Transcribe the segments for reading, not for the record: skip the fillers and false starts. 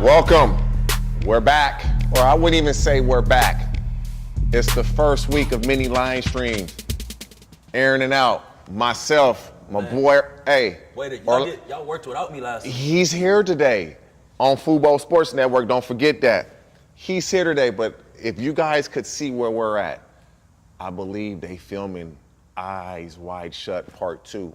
Welcome. We're back. Or I wouldn't even say we're back. It's the first week of mini line streams. Aaron and out. Myself, my boy. Hey. Wait, y'all worked without me last week. He's here today on Fubo Sports Network. Don't forget that. He's here today, but if you guys could see where we're at, I believe they filming Eyes Wide Shut Part 2.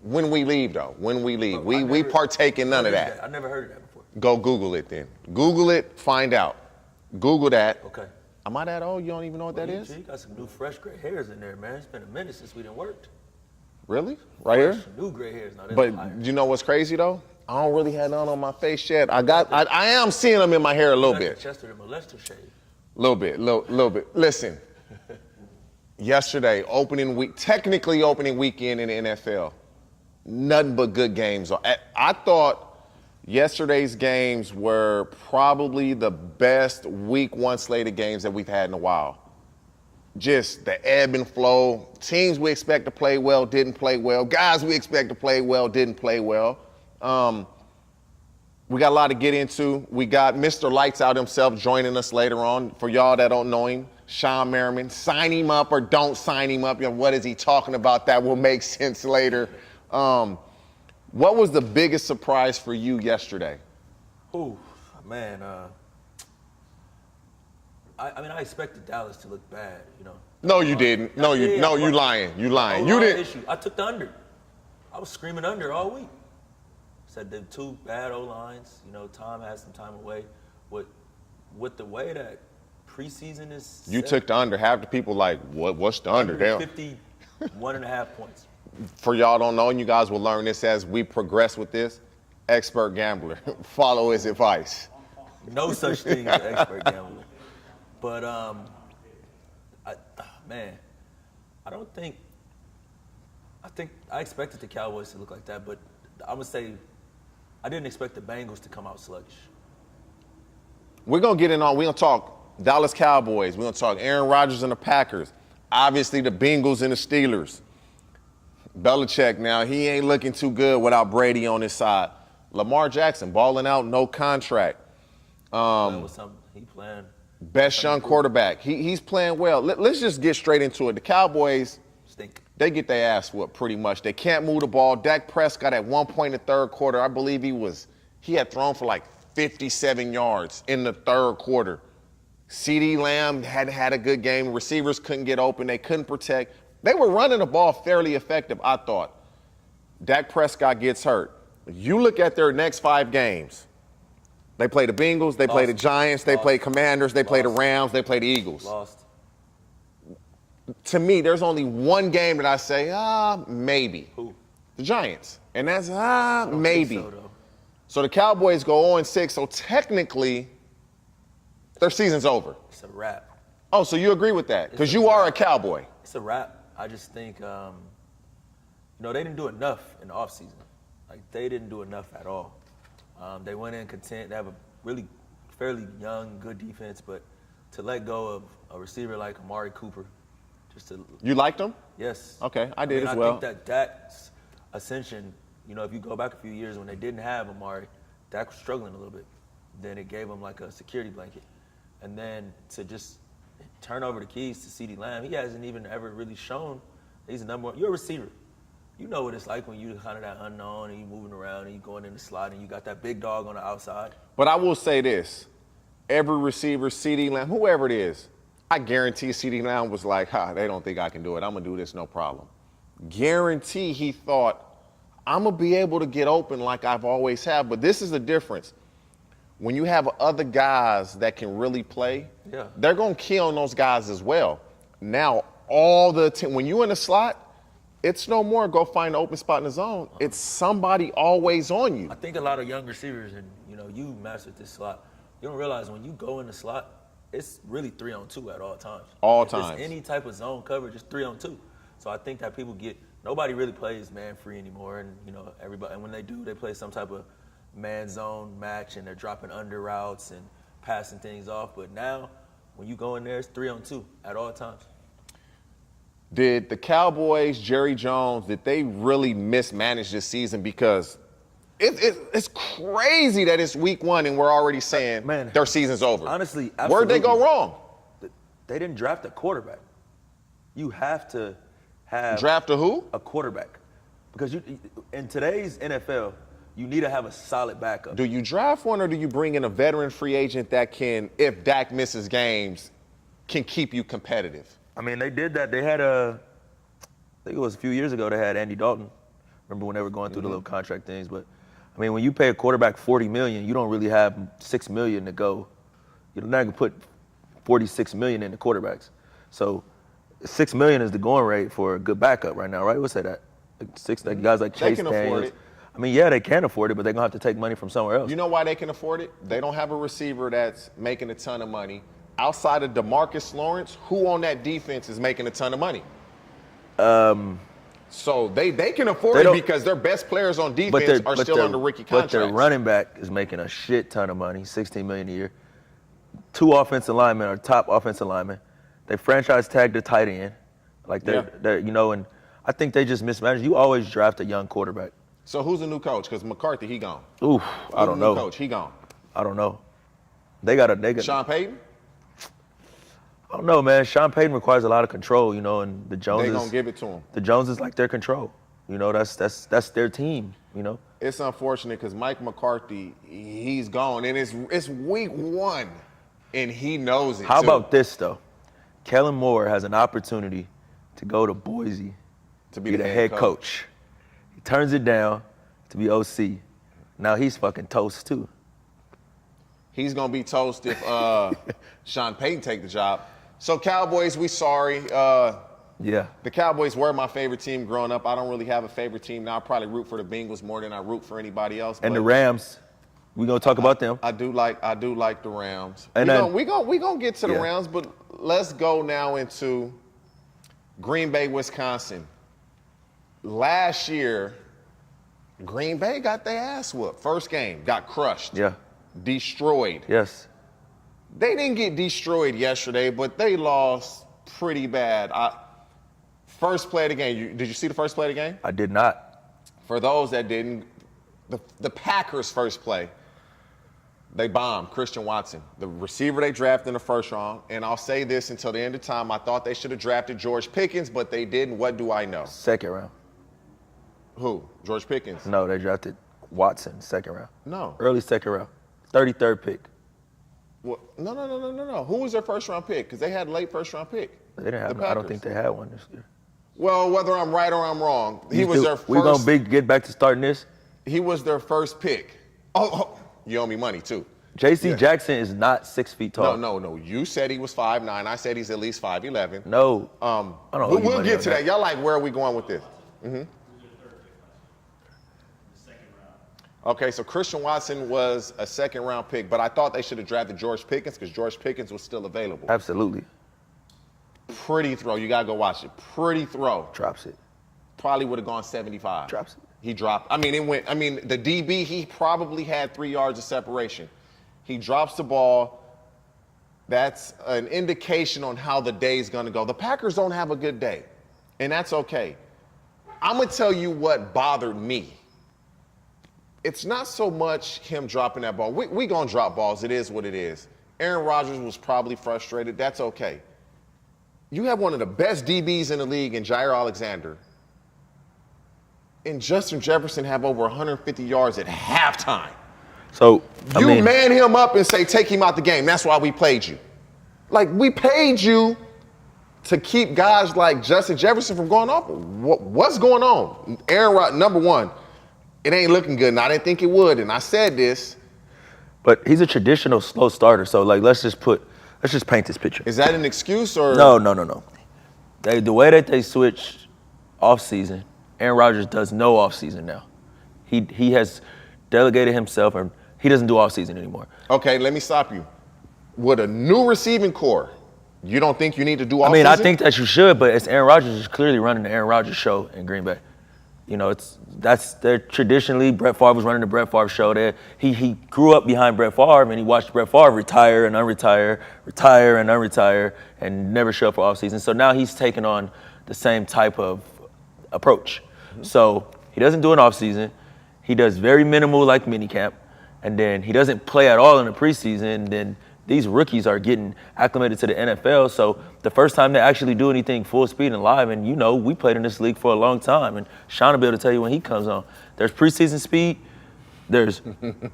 When we leave, though. When we leave. We partake in none of that. I never heard of that before. Go Google it then. Google it, find out. Google that. Okay. Am I that old? You don't even know what that is? You got some new fresh gray hairs in there, man. It's been a minute since we done worked. Really? Right here? New gray hairs. Now, but you know what's crazy though? I don't really have none on my face yet. I am seeing them in my hair a little bit. Chester the molester shade. Little bit. Listen. Yesterday, technically opening weekend in the NFL. Nothing but good games. I thought yesterday's games were probably the best week one slate of games that we've had in a while. Just the ebb and flow. Teams we expect to play well didn't play well. Guys we expect to play well didn't play well. We got a lot to get into. We got Mr. Lights Out himself joining us later on. For y'all that don't know him, Shawne Merriman. Sign him up or don't sign him up. You know, what is he talking about? That will make sense later. What was the biggest surprise for you yesterday? Oh, man. I expected Dallas to look bad, you know. No, you didn't. No, you lying. You lying. You didn't. I took the under. I was screaming under all week. Said the two bad O-lines. You know, Tom had some time away. With the way that preseason is You took the under. Half the people like, what's the under? Damn. 51.5 points. For y'all don't know, and you guys will learn this as we progress with this, expert gambler. Follow his advice. No such thing as expert gambler. But, I expected the Cowboys to look like that, but I'm going to say I didn't expect the Bengals to come out sluggish. We're going to we're going to talk Dallas Cowboys. We're going to talk Aaron Rodgers and the Packers. Obviously, the Bengals and the Steelers. Belichick now, he ain't looking too good without Brady on his side. Lamar Jackson, balling out, no contract. He playing. Best young quarterback. He's playing well. Let's just get straight into it. The Cowboys, stink. They get their ass whooped pretty much. They can't move the ball. Dak Prescott at one point in the third quarter, I believe he had thrown for like 57 yards in the third quarter. CeeDee Lamb hadn't had a good game. Receivers couldn't get open. They couldn't protect. They were running the ball fairly effective, I thought. Dak Prescott gets hurt. You look at their next 5 games. They play the Bengals, they play the Giants, they play Commanders, they play the Rams, they play the Eagles. Lost. To me, there's only one game that I say, maybe. Who? The Giants. And that's, maybe. So the Cowboys go 0-6, so technically, their season's over. It's a wrap. Oh, so you agree with that? Because you are a Cowboy. It's a wrap. I just think, they didn't do enough in the offseason. Like, they didn't do enough at all. They went in content. They have a really fairly young, good defense, but to let go of a receiver like Amari Cooper, You liked him? Yes. Okay, I did as well. I think that Dak's ascension, if you go back a few years when they didn't have Amari, Dak was struggling a little bit. Then it gave him like a security blanket. And then to just turn over the keys to CeeDee Lamb, he hasn't even ever really shown he's a number one. You're a receiver. You know what it's like when you're kind of that unknown and you're moving around and you're going in the slot and you got that big dog on the outside. But I will say this. Every receiver, CeeDee Lamb, whoever it is, I guarantee CeeDee Lamb was like, they don't think I can do it. I'm going to do this, no problem. Guarantee he thought, I'm going to be able to get open like I've always have. But this is the difference. When you have other guys that can really play, they're going to kill on those guys as well. Now, when you're in the slot, it's no more go find an open spot in the zone. It's somebody always on you. I think a lot of young receivers, and you mastered this slot, you don't realize when you go in the slot, it's really 3-on-2 at all times. If there's any type of zone coverage, it's 3-on-2. So I think that nobody really plays man-free anymore, and everybody. And when they do, they play some type of man-zone match, and they're dropping under routes and passing things off. But now, when you go in there, it's 3-on-2 at all times. Did the Cowboys, Jerry Jones, did they really mismanage this season? Because It's crazy that it's week 1 and we're already saying their season's over. Honestly, where'd they go wrong? They didn't draft a quarterback. You have to have draft a who? A quarterback, because in today's NFL, you need to have a solid backup. Do you draft one or do you bring in a veteran free agent that can, if Dak misses games, can keep you competitive? I mean, they did that. They had I think it was a few years ago. They had Andy Dalton. Remember when they were going through the little contract things, but. I mean, when you pay a quarterback $40 million, you don't really have $6 million to go. You're not going to put $46 million into quarterbacks. So $6 million is the going rate for a good backup right now, right? What's that at? Like guys like Chase Daniels. They can afford it. I mean, yeah, they can afford it, but they're going to have to take money from somewhere else. You know why they can afford it? They don't have a receiver that's making a ton of money. Outside of DeMarcus Lawrence, who on that defense is making a ton of money? So they can afford it because their best players on defense are still under rookie contracts. But their running back is making a shit ton of money, $16 million a year. 2 offensive linemen are top offensive linemen. They franchise tagged the tight end, like they're and I think they just mismanaged. You always draft a young quarterback. So who's the new coach? Because McCarthy, he gone. Oof, I don't know. New coach, he gone. I don't know. They got Sean Payton. I don't know, man. Sean Payton requires a lot of control, and the Joneses. They gonna give it to him. The Joneses like their control. That's their team. It's unfortunate because Mike McCarthy, he's gone, and it's week 1, and he knows it. How about this though? Kellen Moore has an opportunity to go to Boise to be the head coach. He turns it down to be OC. Now he's fucking toast too. He's gonna be toast if Sean Payton take the job. So Cowboys, we sorry. Yeah. The Cowboys were my favorite team growing up. I don't really have a favorite team now. I probably root for the Bengals more than I root for anybody else. And the Rams. We gonna talk about them. I do like the Rams. And we gonna get to the Rams, but let's go now into Green Bay, Wisconsin. Last year, Green Bay got their ass whooped. First game, got crushed. Yeah. Destroyed. Yes. They didn't get destroyed yesterday, but they lost pretty bad. First play of the game. Did you see the first play of the game? I did not. For those that didn't, the Packers' first play, they bombed Christian Watson, the receiver they drafted in the first round. And I'll say this until the end of time, I thought they should have drafted George Pickens, but they didn't. What do I know? Second round. Who? George Pickens? No, they drafted Watson, second round. No. Early second round. 33rd pick. Well, no. Who was their first round pick? Because they had a late first round pick. They didn't have. I don't think they had one this year. Well, whether I'm right or I'm wrong, he was their first. We're gonna get back to starting this. He was their first pick. Oh, you owe me money too. J.C. Jackson is not 6 feet tall. No. You said he was 5'9". I said he's at least 5'11". No. I don't know. We'll get to that. Y'all like, where are we going with this? Mm-hmm. Okay, so Christian Watson was a second-round pick, but I thought they should have drafted George Pickens because George Pickens was still available. Absolutely. Pretty throw. You got to go watch it. Pretty throw. Drops it. Probably would have gone 75. Drops it. He dropped. The DB, he probably had 3 yards of separation. He drops the ball. That's an indication on how the day's going to go. The Packers don't have a good day, and that's okay. I'm going to tell you what bothered me. It's not so much him dropping that ball. We going to drop balls. It is what it is. Aaron Rodgers was probably frustrated. That's okay. You have one of the best DBs in the league in Jair Alexander. And Justin Jefferson have over 150 yards at halftime. So, you man him up and say, take him out the game. That's why we played you. Like, we paid you to keep guys like Justin Jefferson from going off. What's going on? Aaron Rodgers, number one, it ain't looking good, and I didn't think it would, and I said this. But he's a traditional slow starter, so let's just paint this picture. Is that an excuse or? No. The way that they switch off season, Aaron Rodgers does no off season now. He has delegated himself, and he doesn't do off season anymore. Okay, let me stop you. With a new receiving core, you don't think you need to do off season? I think that you should, but it's Aaron Rodgers is clearly running the Aaron Rodgers show in Green Bay. They're traditionally, Brett Favre was running the Brett Favre show there. He grew up behind Brett Favre, and he watched Brett Favre retire and unretire, retire and unretire, and never show up for offseason. So now he's taking on the same type of approach. Mm-hmm. So he doesn't do an offseason. he does very minimal like minicamp, and then he doesn't play at all in the preseason. Then these rookies are getting acclimated to the NFL. So the first time they actually do anything full speed and live, and we played in this league for a long time, and Shawne will be able to tell you when he comes on. There's preseason speed, there's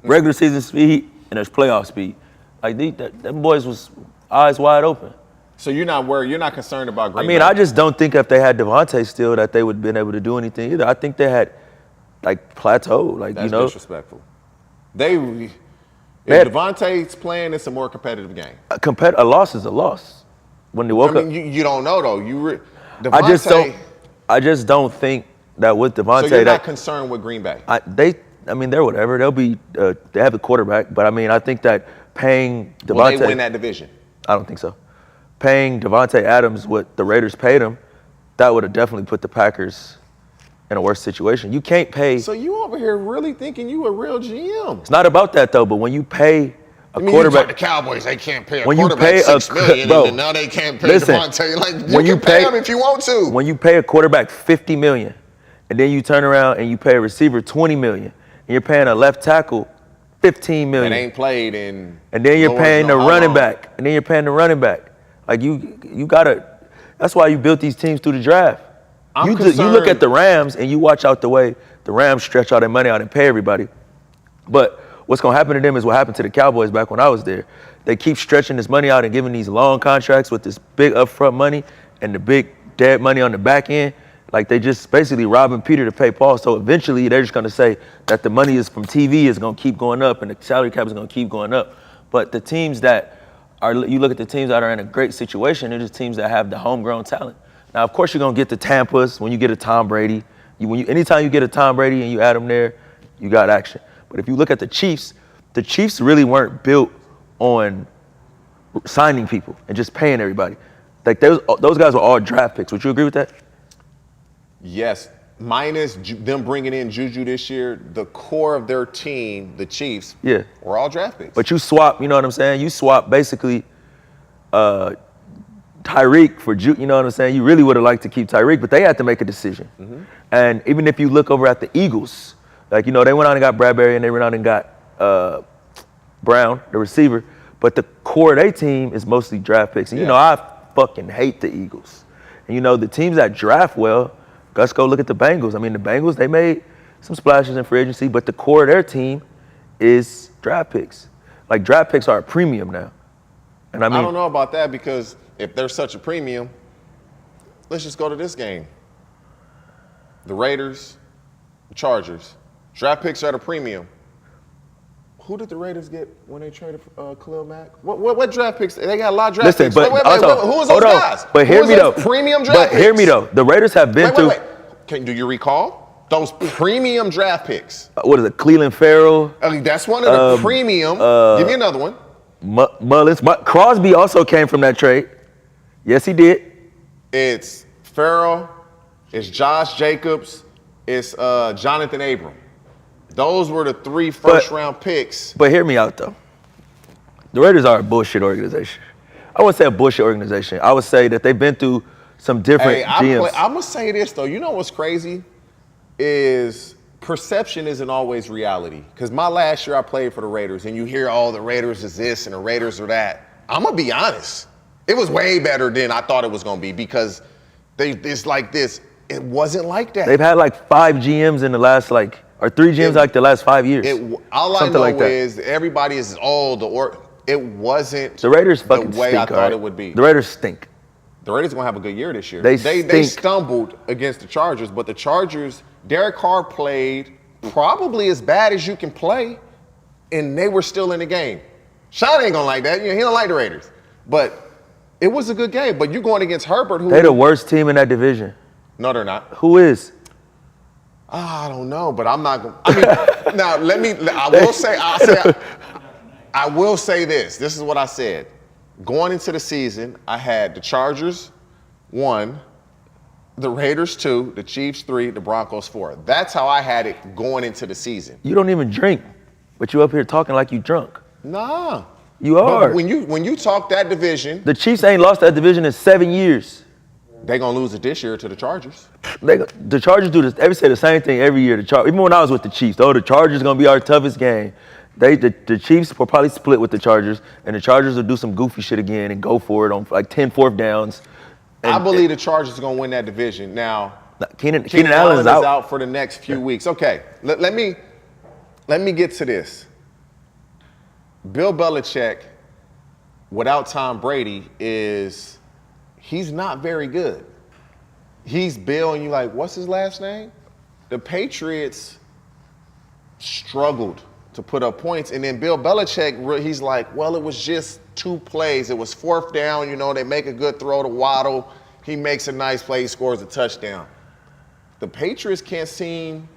regular season speed, and there's playoff speed. Like them boys was eyes wide open. So you're not worried, you're not concerned about Green Bay? I just don't think if they had Devontae still that they would have been able to do anything either. I think they had plateaued. That's disrespectful. If Devontae's playing, it's a more competitive game. A loss is a loss. When they woke up, you don't know though. I just don't think that with Devontae. So you're not concerned with Green Bay? They're whatever. They have a quarterback, but I think that paying Devontae. Will they win that division? I don't think so. Paying Devontae Adams what the Raiders paid him, that would have definitely put the Packers in a worse situation. You can't pay. So you over here really thinking you a real GM? It's not about that though. But when you pay a quarterback, the Cowboys, they can't pay a when quarterback you pay $6 million, and now they can't pay Devontae. Like you can pay him if you want to. When you pay a quarterback $50 million, and then you turn around and you pay a receiver $20 million, and you're paying a left tackle $15 million, that ain't played in. And then you're paying the running back, Like you gotta. That's why you built these teams through the draft. You look at the Rams and you watch out the way the Rams stretch all their money out and pay everybody. But what's gonna happen to them is what happened to the Cowboys back when I was there. They keep stretching this money out and giving these long contracts with this big upfront money and the big dead money on the back end. Like they just basically robbing Peter to pay Paul. So eventually they're just gonna say that the money is from TV is gonna keep going up and the salary cap is gonna keep going up. But the teams that you look at the teams that are in a great situation, they're just teams that have the homegrown talent. Now, of course, you're going to get the Tampas when you get a Tom Brady. Anytime you get a Tom Brady and you add him there, you got action. But if you look at the Chiefs really weren't built on signing people and just paying everybody. Like those guys were all draft picks. Would you agree with that? Yes. Minus them bringing in Juju this year, the core of their team, the Chiefs, were all draft picks. But you swap, you know what I'm saying? You swap basically Tyreek for Juju, you know what I'm saying? You really would have liked to keep Tyreek, but they had to make a decision. Mm-hmm. And even if you look over at the Eagles, they went out and got Bradbury and they went out and got Brown, the receiver, but the core of their team is mostly draft picks. And I fucking hate the Eagles. And the teams that draft well, let's go look at the Bengals. The Bengals, they made some splashes in free agency, but the core of their team is draft picks. Like, draft picks are a premium now. And I don't know about that because if they're such a premium, let's just go to this game. The Raiders, the Chargers. Draft picks are at a premium. Who did the Raiders get when they traded Khalil Mack? What draft picks? They got a lot of draft picks. Wait, who was those guys? But hear me though. Premium draft picks. But hear me though. The Raiders have been through. Do you recall those premium draft picks? What is it? Cleveland Farrell. That's one of the premium. Give me another one. Mullins. Crosby also came from that trade. Yes, he did. It's Farrell. It's Josh Jacobs. It's Jonathan Abram. Those were the 3 first-round picks. But hear me out, though. The Raiders are a bullshit organization. I wouldn't say a bullshit organization. I would say that they've been through some different GMs. I'm going to say this, though. You know what's crazy is perception isn't always reality. Because my last year I played for the Raiders, and you hear, the Raiders is this and the Raiders are that. I'm going to be honest. It was way better than I thought it was going to be because it's like this. It wasn't like that. They've had 5 GMs in the last or 3 GMs the last 5 years. All I know is everybody is it wasn't the Raiders fucking the way stink, I thought it would be. The Raiders stink. The Raiders are going to have a good year this year. They stumbled against the Chargers, but the Chargers, Derek Carr played probably as bad as you can play, and they were still in the game. Shawne ain't going to like that. He don't like the Raiders. But it was a good game. But you're going against Herbert, who... They're the worst team in that division. No, they're not. Who is? I don't know, but I'm not going to... now, I will say this. This is what I said. Going into the season, I had the Chargers 1, the Raiders 2, the Chiefs 3, the Broncos 4. That's how I had it going into the season. You don't even drink, but you up here talking like you drunk. Nah. You are. But when you talk that division... The Chiefs ain't lost that division in 7 years. They gonna lose it this year to the Chargers. The Chargers do this. They say the same thing every year. Even when I was with the Chiefs, the Chargers gonna be our toughest game. The Chiefs will probably split with the Chargers, and the Chargers will do some goofy shit again and go for it on like 10 fourth downs. I believe the Chargers are gonna win that division. Now, Keenan Allen is out for the next few weeks. Okay, let me get to this. Bill Belichick, without Tom Brady, he's not very good. He's Bill, and you're like, what's his last name? The Patriots struggled to put up points, and then Bill Belichick, he's like, well, it was just 2 plays. It was 4th down, they make a good throw to Waddle. He makes a nice play, he scores a touchdown. The Patriots can't seem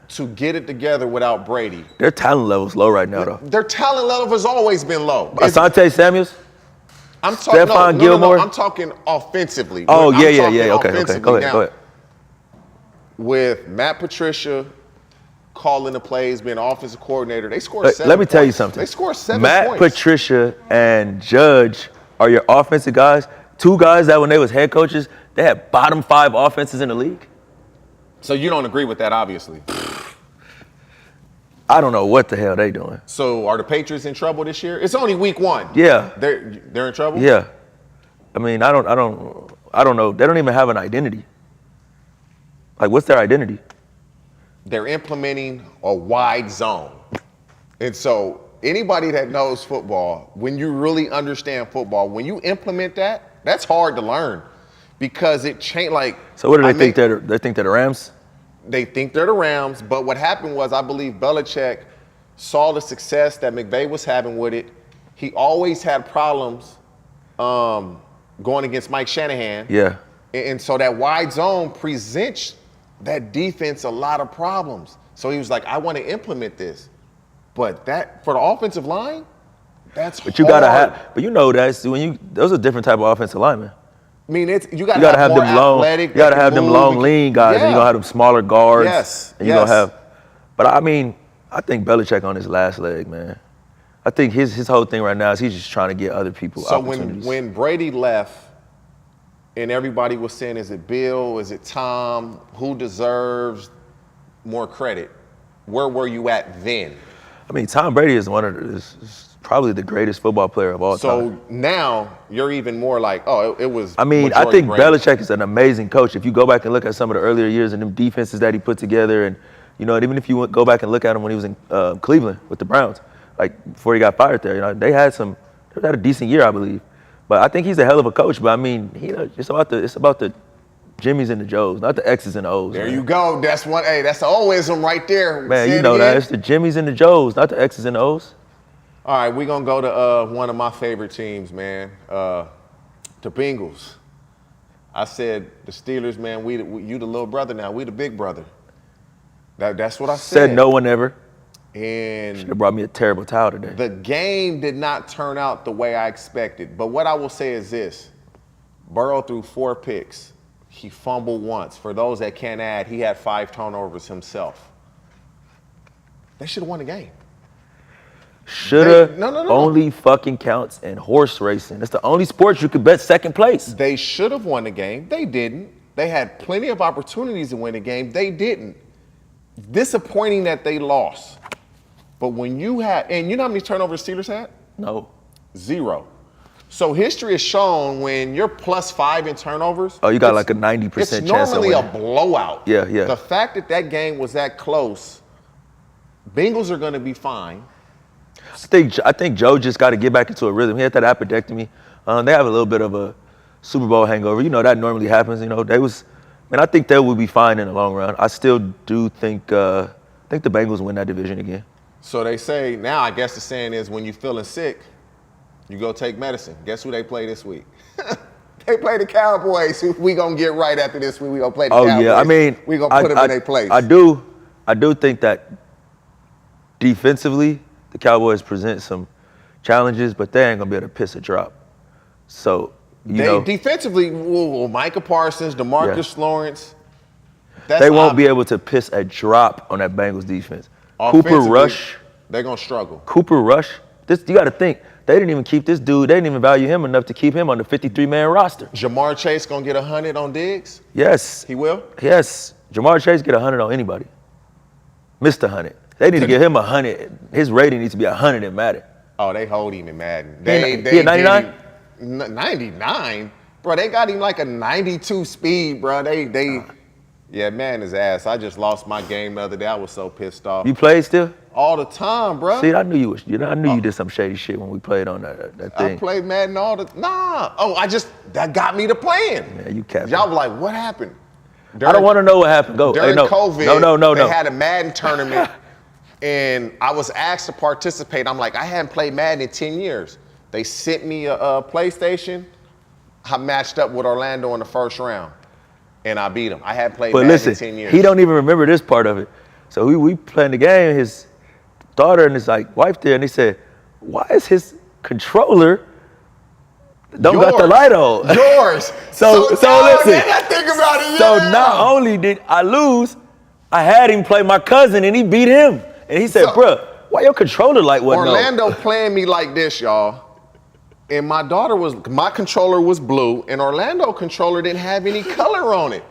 to get it together without Brady. Their talent level's low right now, though. Their talent level has always been low. Asante Samuels? I'm talking, Stephon Gilmore? No, I'm talking offensively. Oh, yeah. Okay. Go ahead. With Matt Patricia calling the plays, being offensive coordinator, they scored 7 points. Let me tell you something. They scored 7 Matt points. Patricia and Judge are your offensive guys. 2 guys that when they was head coaches, they had bottom 5 offenses in the league. So you don't agree with that, obviously. I don't know what the hell they doing. So are the Patriots in trouble this year? It's only week 1. Yeah. They're in trouble? Yeah. I mean, I don't know. They don't even have an identity. Like, what's their identity? They're implementing a wide zone. And so anybody that knows football, when you really understand football, when you implement that, that's hard to learn because it changed. Like, so what do they think? They think they're the Rams? They think they're the Rams, but what happened was I believe Belichick saw the success that McVay was having with it. He always had problems going against Mike Shanahan. Yeah. And so that wide zone presents that defense a lot of problems. So he was like, I want to implement this. But that, for the offensive line, that's hard. But you gotta have, that's those are different type of offensive linemen. I mean, you gotta have them long, athletic. You gotta have them long, lean guys, and you're gonna have them smaller guards. Yes. And you're gonna have, but I think Belichick on his last leg, man. I think his whole thing right now is he's just trying to get other people opportunities. So when Brady left, and everybody was saying, is it Bill? Is it Tom? Who deserves more credit? Where were you at then? I mean, Tom Brady is is probably the greatest football player of all time. So now you're even more like, it was. I mean, I think Belichick is an amazing coach. If you go back and look at some of the earlier years and them defenses that he put together, and even if you go back and look at him when he was in Cleveland with the Browns, like before he got fired there, they had a decent year, I believe. But I think he's a hell of a coach. But I mean, it's about the Jimmys and the Joes, not the X's and the O's. There you go. That's one. Hey, that's the Oism right there. Man, you know that. It's the Jimmys and the Joes, not the X's and the O's. All right, we're going to go to one of my favorite teams, man, the Bengals. I said the Steelers, man, you the little brother now. We the big brother. That's what I said. Said no one ever. And should have brought me a terrible towel today. The game did not turn out the way I expected. But what I will say is this. Burrow threw 4 picks. He fumbled once. For those that can't add, he had 5 turnovers himself. They should have won the game. Shoulda only fucking counts in horse racing. It's the only sport you could bet second place. They should have won the game. They didn't. They had plenty of opportunities to win the game. They didn't. Disappointing that they lost. But when you had, and you know how many turnovers Steelers had? No. 0. So history has shown when you're +5 in turnovers. Oh, you got like a 90% chance. It's normally a blowout. Yeah. The fact that game was that close, Bengals are going to be fine. I think Joe just got to get back into a rhythm. He had that appendectomy. They have a little bit of a Super Bowl hangover. That normally happens. I think they will be fine in the long run. I still do think the Bengals win that division again. So they say now, I guess the saying is when you're feeling sick, you go take medicine. Guess who they play this week? They play the Cowboys. We gonna get right after this week. We gonna play the Cowboys. Yeah. I mean, we gonna put them in their place. I do think that defensively, the Cowboys present some challenges, but they ain't gonna be able to piss a drop. So defensively, Micah Parsons, DeMarcus Lawrence. They won't be able to piss a drop on that Bengals defense. Cooper Rush. They're gonna struggle. Cooper Rush, You got to think, they didn't even keep this dude. They didn't even value him enough to keep him on the 53-man roster. Jamar Chase gonna get 100 on Diggs? Yes. He will? Yes. Jamar Chase get 100 on anybody. Missed 100. They need to give him 100. His rating needs to be 100 in Madden. Oh, they hold him in Madden. He 99? 99? Bro, they got him like a 92 speed, bro. Yeah, man, his ass. I just lost my game the other day. I was so pissed off. You played still? All the time, bro. See, I knew you did some shady shit when we played on that thing. I played Madden all the nah. Oh, that got me to playing. Yeah, you capping. Y'all were like, what happened? I don't want to know what happened. Go. During COVID, No. They had a Madden tournament, and I was asked to participate. I'm like, I hadn't played Madden in 10 years. They sent me a PlayStation. I matched up with Orlando in the first round, and I beat him. I hadn't played Madden in 10 years. He don't even remember this part of it. So we playing the game, his daughter and his wife there, and they said, why is his controller got the light on? Yours. so listen. I think about it, So not only did I lose, I had him play my cousin and he beat him. And he said, bruh, why your controller light wasn't on? Orlando playing me like this, y'all. And my controller was blue, and Orlando controller didn't have any color on it.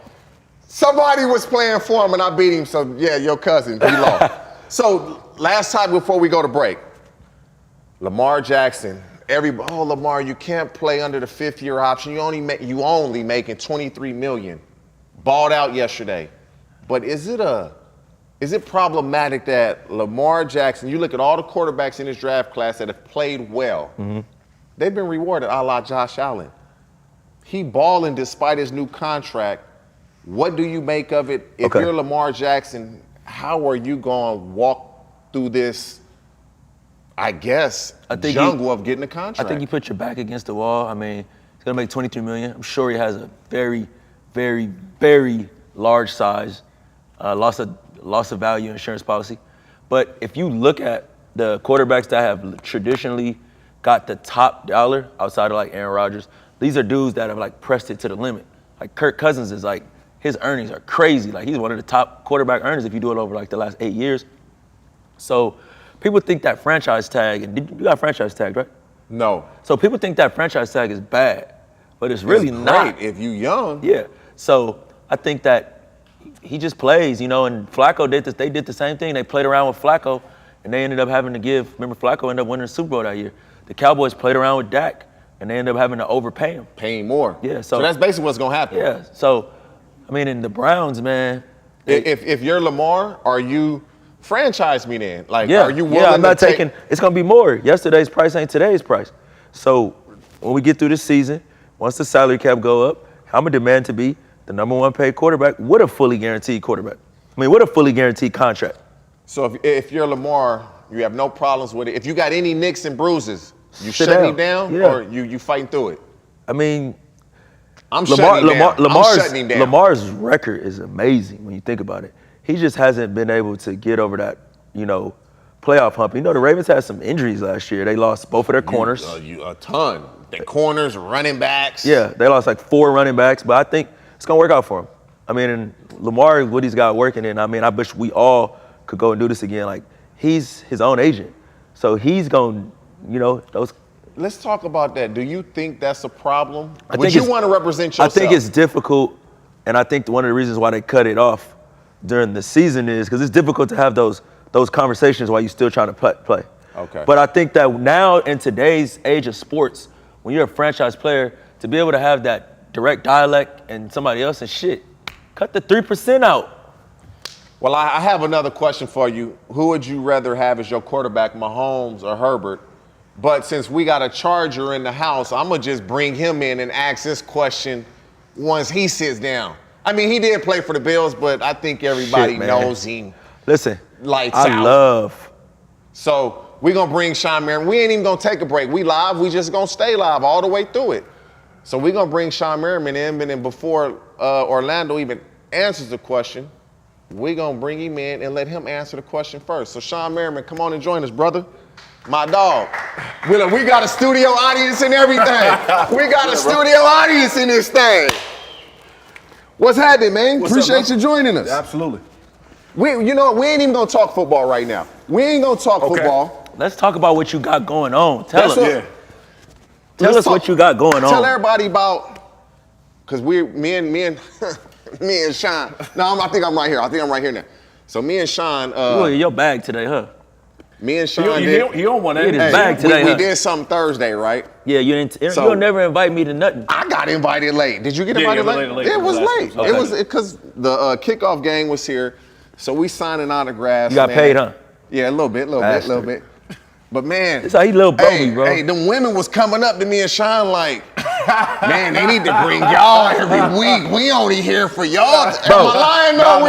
Somebody was playing for him, and I beat him. So yeah, your cousin, he lost. So last time before we go to break, Lamar Jackson. Lamar, you can't play under the 5th-year option. You only making $23 million. Balled out yesterday. But is it problematic that Lamar Jackson? You look at all the quarterbacks in this draft class that have played well. Mm-hmm. They've been rewarded, a la Josh Allen. He balling despite his new contract. What do you make of it? If you're Lamar Jackson, how are you going to walk through this, I guess, jungle of getting a contract? I think you put your back against the wall. I mean, he's going to make $23 million. I'm sure he has a very, very, very large size loss of value insurance policy. But if you look at the quarterbacks that have traditionally got the top dollar outside of Aaron Rodgers, these are dudes that have pressed it to the limit. Kirk Cousins is his earnings are crazy. He's one of the top quarterback earners if you do it over the last 8 years. So people think that franchise tag, and you got franchise tag, right? No. So people think that franchise tag is bad, but it's really not. If you young. Yeah. So I think that he just plays, and Flacco did this. They did the same thing. They played around with Flacco, and they ended up having to remember Flacco ended up winning the Super Bowl that year. The Cowboys played around with Dak, and they ended up having to overpay him. Paying more. Yeah. So that's basically what's going to happen. Yeah. So, in the Browns, man. If you're Lamar, are you franchise me then? Are you willing I'm not to taking, it's going to be more. Yesterday's price ain't today's price. So when we get through this season, once the salary cap go up, I'm going to demand to be the #1 paid quarterback with a fully guaranteed quarterback. With a fully guaranteed contract. So if you're Lamar, you have no problems with it. If you got any nicks and bruises, you Sit shutting him down or you fighting through it? I'm shutting him down. Lamar's record is amazing when you think about it. He just hasn't been able to get over that, playoff hump. The Ravens had some injuries last year. They lost both of their corners. A ton. The corners, running backs. Yeah, they lost 4 running backs, but I think it's going to work out for him. And Lamar, what he's got working in, I wish we all could go and do this again. He's his own agent. So he's going, those. Let's talk about that. Do you think that's a problem? Would you want to represent yourself? I think it's difficult, and I think one of the reasons why they cut it off during the season is because it's difficult to have those conversations while you're still trying to play. Okay. But I think that now in today's age of sports, when you're a franchise player, to be able to have that direct dialect and somebody else and shit, cut the 3% out. Well, I have another question for you. Who would you rather have as your quarterback, Mahomes or Herbert? But since we got a Charger in the house, I'm going to just bring him in and ask this question once he sits down. He did play for the Bills, but I think everybody knows him. Listen, lights out. I love. So we're going to bring Shawne Merriman. We ain't even going to take a break. We live. We just going to stay live all the way through it. So we're going to bring Shawne Merriman in, and then before Orlando even answers the question, we're going to bring him in and let him answer the question first. So Shawne Merriman, come on and join us, brother. My dog. We got a studio audience and everything. We got a studio audience in this thing. What's happening, man? Appreciate you joining us. Absolutely. We ain't even gonna talk football right now. We ain't gonna talk football. Let's talk about what you got going on. Tell us. Tell Let's us what you got going on. Tell everybody about, because me and Shawne. No, I think I'm right here. I think I'm right here now. So me and Shawne. You in your bag today, huh? Me and Shawne He don't want He in his anything. bag today, we huh? did something Thursday, right? Yeah, you'll never invite me to nothing. I got invited late. Did you get Yeah, invited yeah, late? late. It was late. Okay. It was because the kickoff game was here, so we signing autographs. You got paid, huh? Yeah, a little bit. But man, That's how he little bro me, bro. Hey, them women was coming up to me and Shawne like, man, they need to bring y'all every week. We only here for y'all. Bro. Am I lying? No,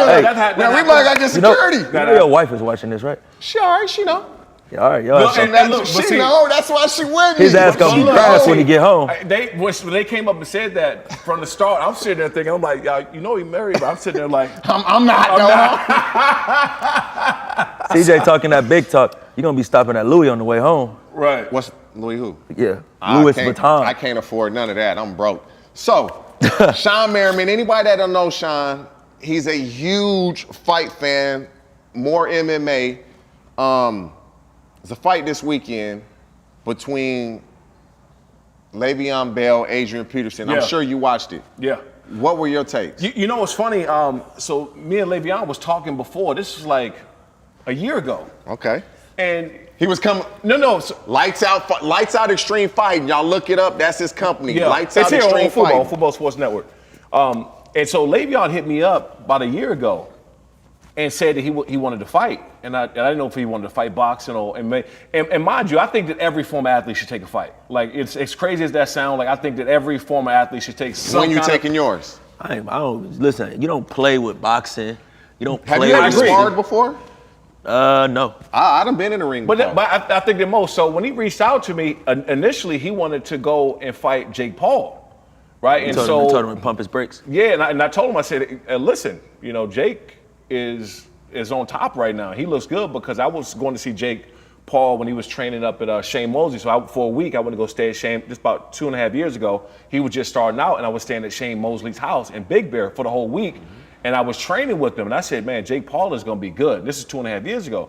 we might got get security. You know your wife is watching this, right? She all right, she know. Yeah, all right, y'all. Look, and She know, that's why she with me. His ass gonna be Look, fast look, when he get home. When they came up and said that from the start, I'm sitting there thinking, I'm like, y'all, you know he married, but I'm sitting there like, I'm not. CJ talking that big talk. You gonna be stopping at Louis on the way home. right. What's Louis who? Yeah, Louis Vuitton. I can't afford none of that. I'm broke. So, Shawne Merriman, anybody that don't know Shawne, he's a huge fight fan, more MMA. There's a fight this weekend between Le'Veon Bell, Adrian Peterson. Yeah. I'm sure you watched it. Yeah. What were your takes? You know what's funny? So me and Le'Veon was talking before. This was like a year ago. Okay. And He was coming. no. So, Lights Out Extreme Fighting. Y'all look it up. That's his company. yeah, Lights it's Out here Extreme on Fubo, Fighting. Fubo Sports Network. And so Le'Veon hit me up about a year ago and said that he wanted to fight, and I didn't know if he wanted to fight boxing and mind you, I think that every former athlete should take a fight. Like it's crazy as that sounds. Like I think that every former athlete should take some. When you kind of- taking yours? I don't listen. You don't play with boxing. You don't Have play you ever with sparred before? No. I done been in the ring before. But I think the most. So when he reached out to me, initially he wanted to go and fight Jake Paul, right? You told him to pump his brakes. Yeah, and I told him, I said, listen, Jake is on top right now. He looks good because I was going to see Jake Paul when he was training up at Shane Mosley. So for a week, I went to go stay at Shane. Just about 2.5 years ago, he was just starting out, and I was staying at Shane Mosley's house in Big Bear for the whole week. And I was training with him, and I said, man, Jake Paul is going to be good. This is 2.5 years ago.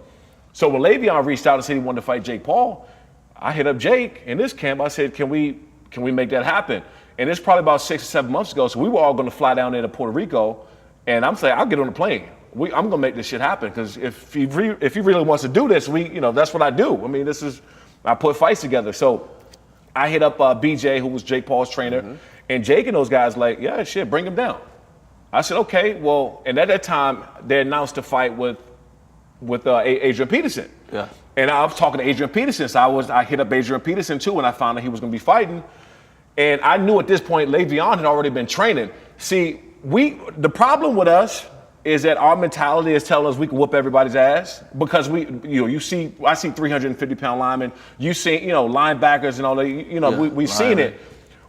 So when Le'Veon reached out and said he wanted to fight Jake Paul, I hit up Jake in this camp. I said, can we make that happen? And it's probably about 6 or 7 months ago. So we were all going to fly down there to Puerto Rico, and I'm saying, I'll get on the plane. I'm going to make this shit happen because if he really wants to do this, that's what I do. I mean, I put fights together. So I hit up BJ, who was Jake Paul's trainer, and Jake and those guys like, yeah, shit, bring him down. I said, okay, well, and at that time, they announced a fight with Adrian Peterson. Yeah. And I was talking to Adrian Peterson, so I hit up Adrian Peterson too when I found out he was going to be fighting. And I knew at this point Le'Veon had already been training. See, the problem with us is that our mentality is telling us we can whoop everybody's ass because I see 350-pound linemen, you see, linebackers and all that, we've seen it.